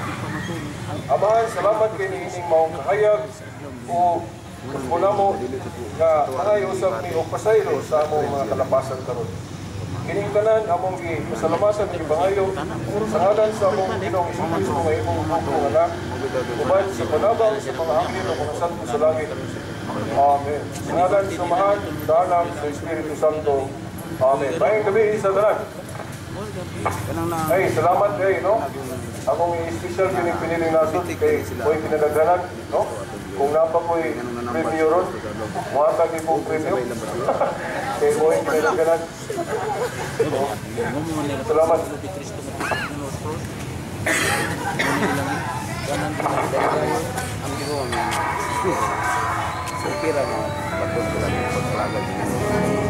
Amahan, salamat kay niining maong kahayag o muna mo nga angay usab ni og pasaylo sa among mga kalapasan karon. Kining tanan among gipasalamatan ni bangayo sa ngalan sa among Ginoong Hesus nga imong mga anak uban sa panabang sa mga anghel o mga santo sa langit. Amen. Sa ngalan sa Amahan, sa Anak, sa Espiritu Santo. Amen. Maayong gabi sa tanan. Ay, salamat kay no. Among special kining piniling nasod kay ko'y pinadaghanan, no? Kung napa ko'y premyo ron, muhatag ipong premyo. Kay ko'y pinadaghanan. Salamat. Ang ginawa mo. Sa pira mo, pagod ko lang paglaga din.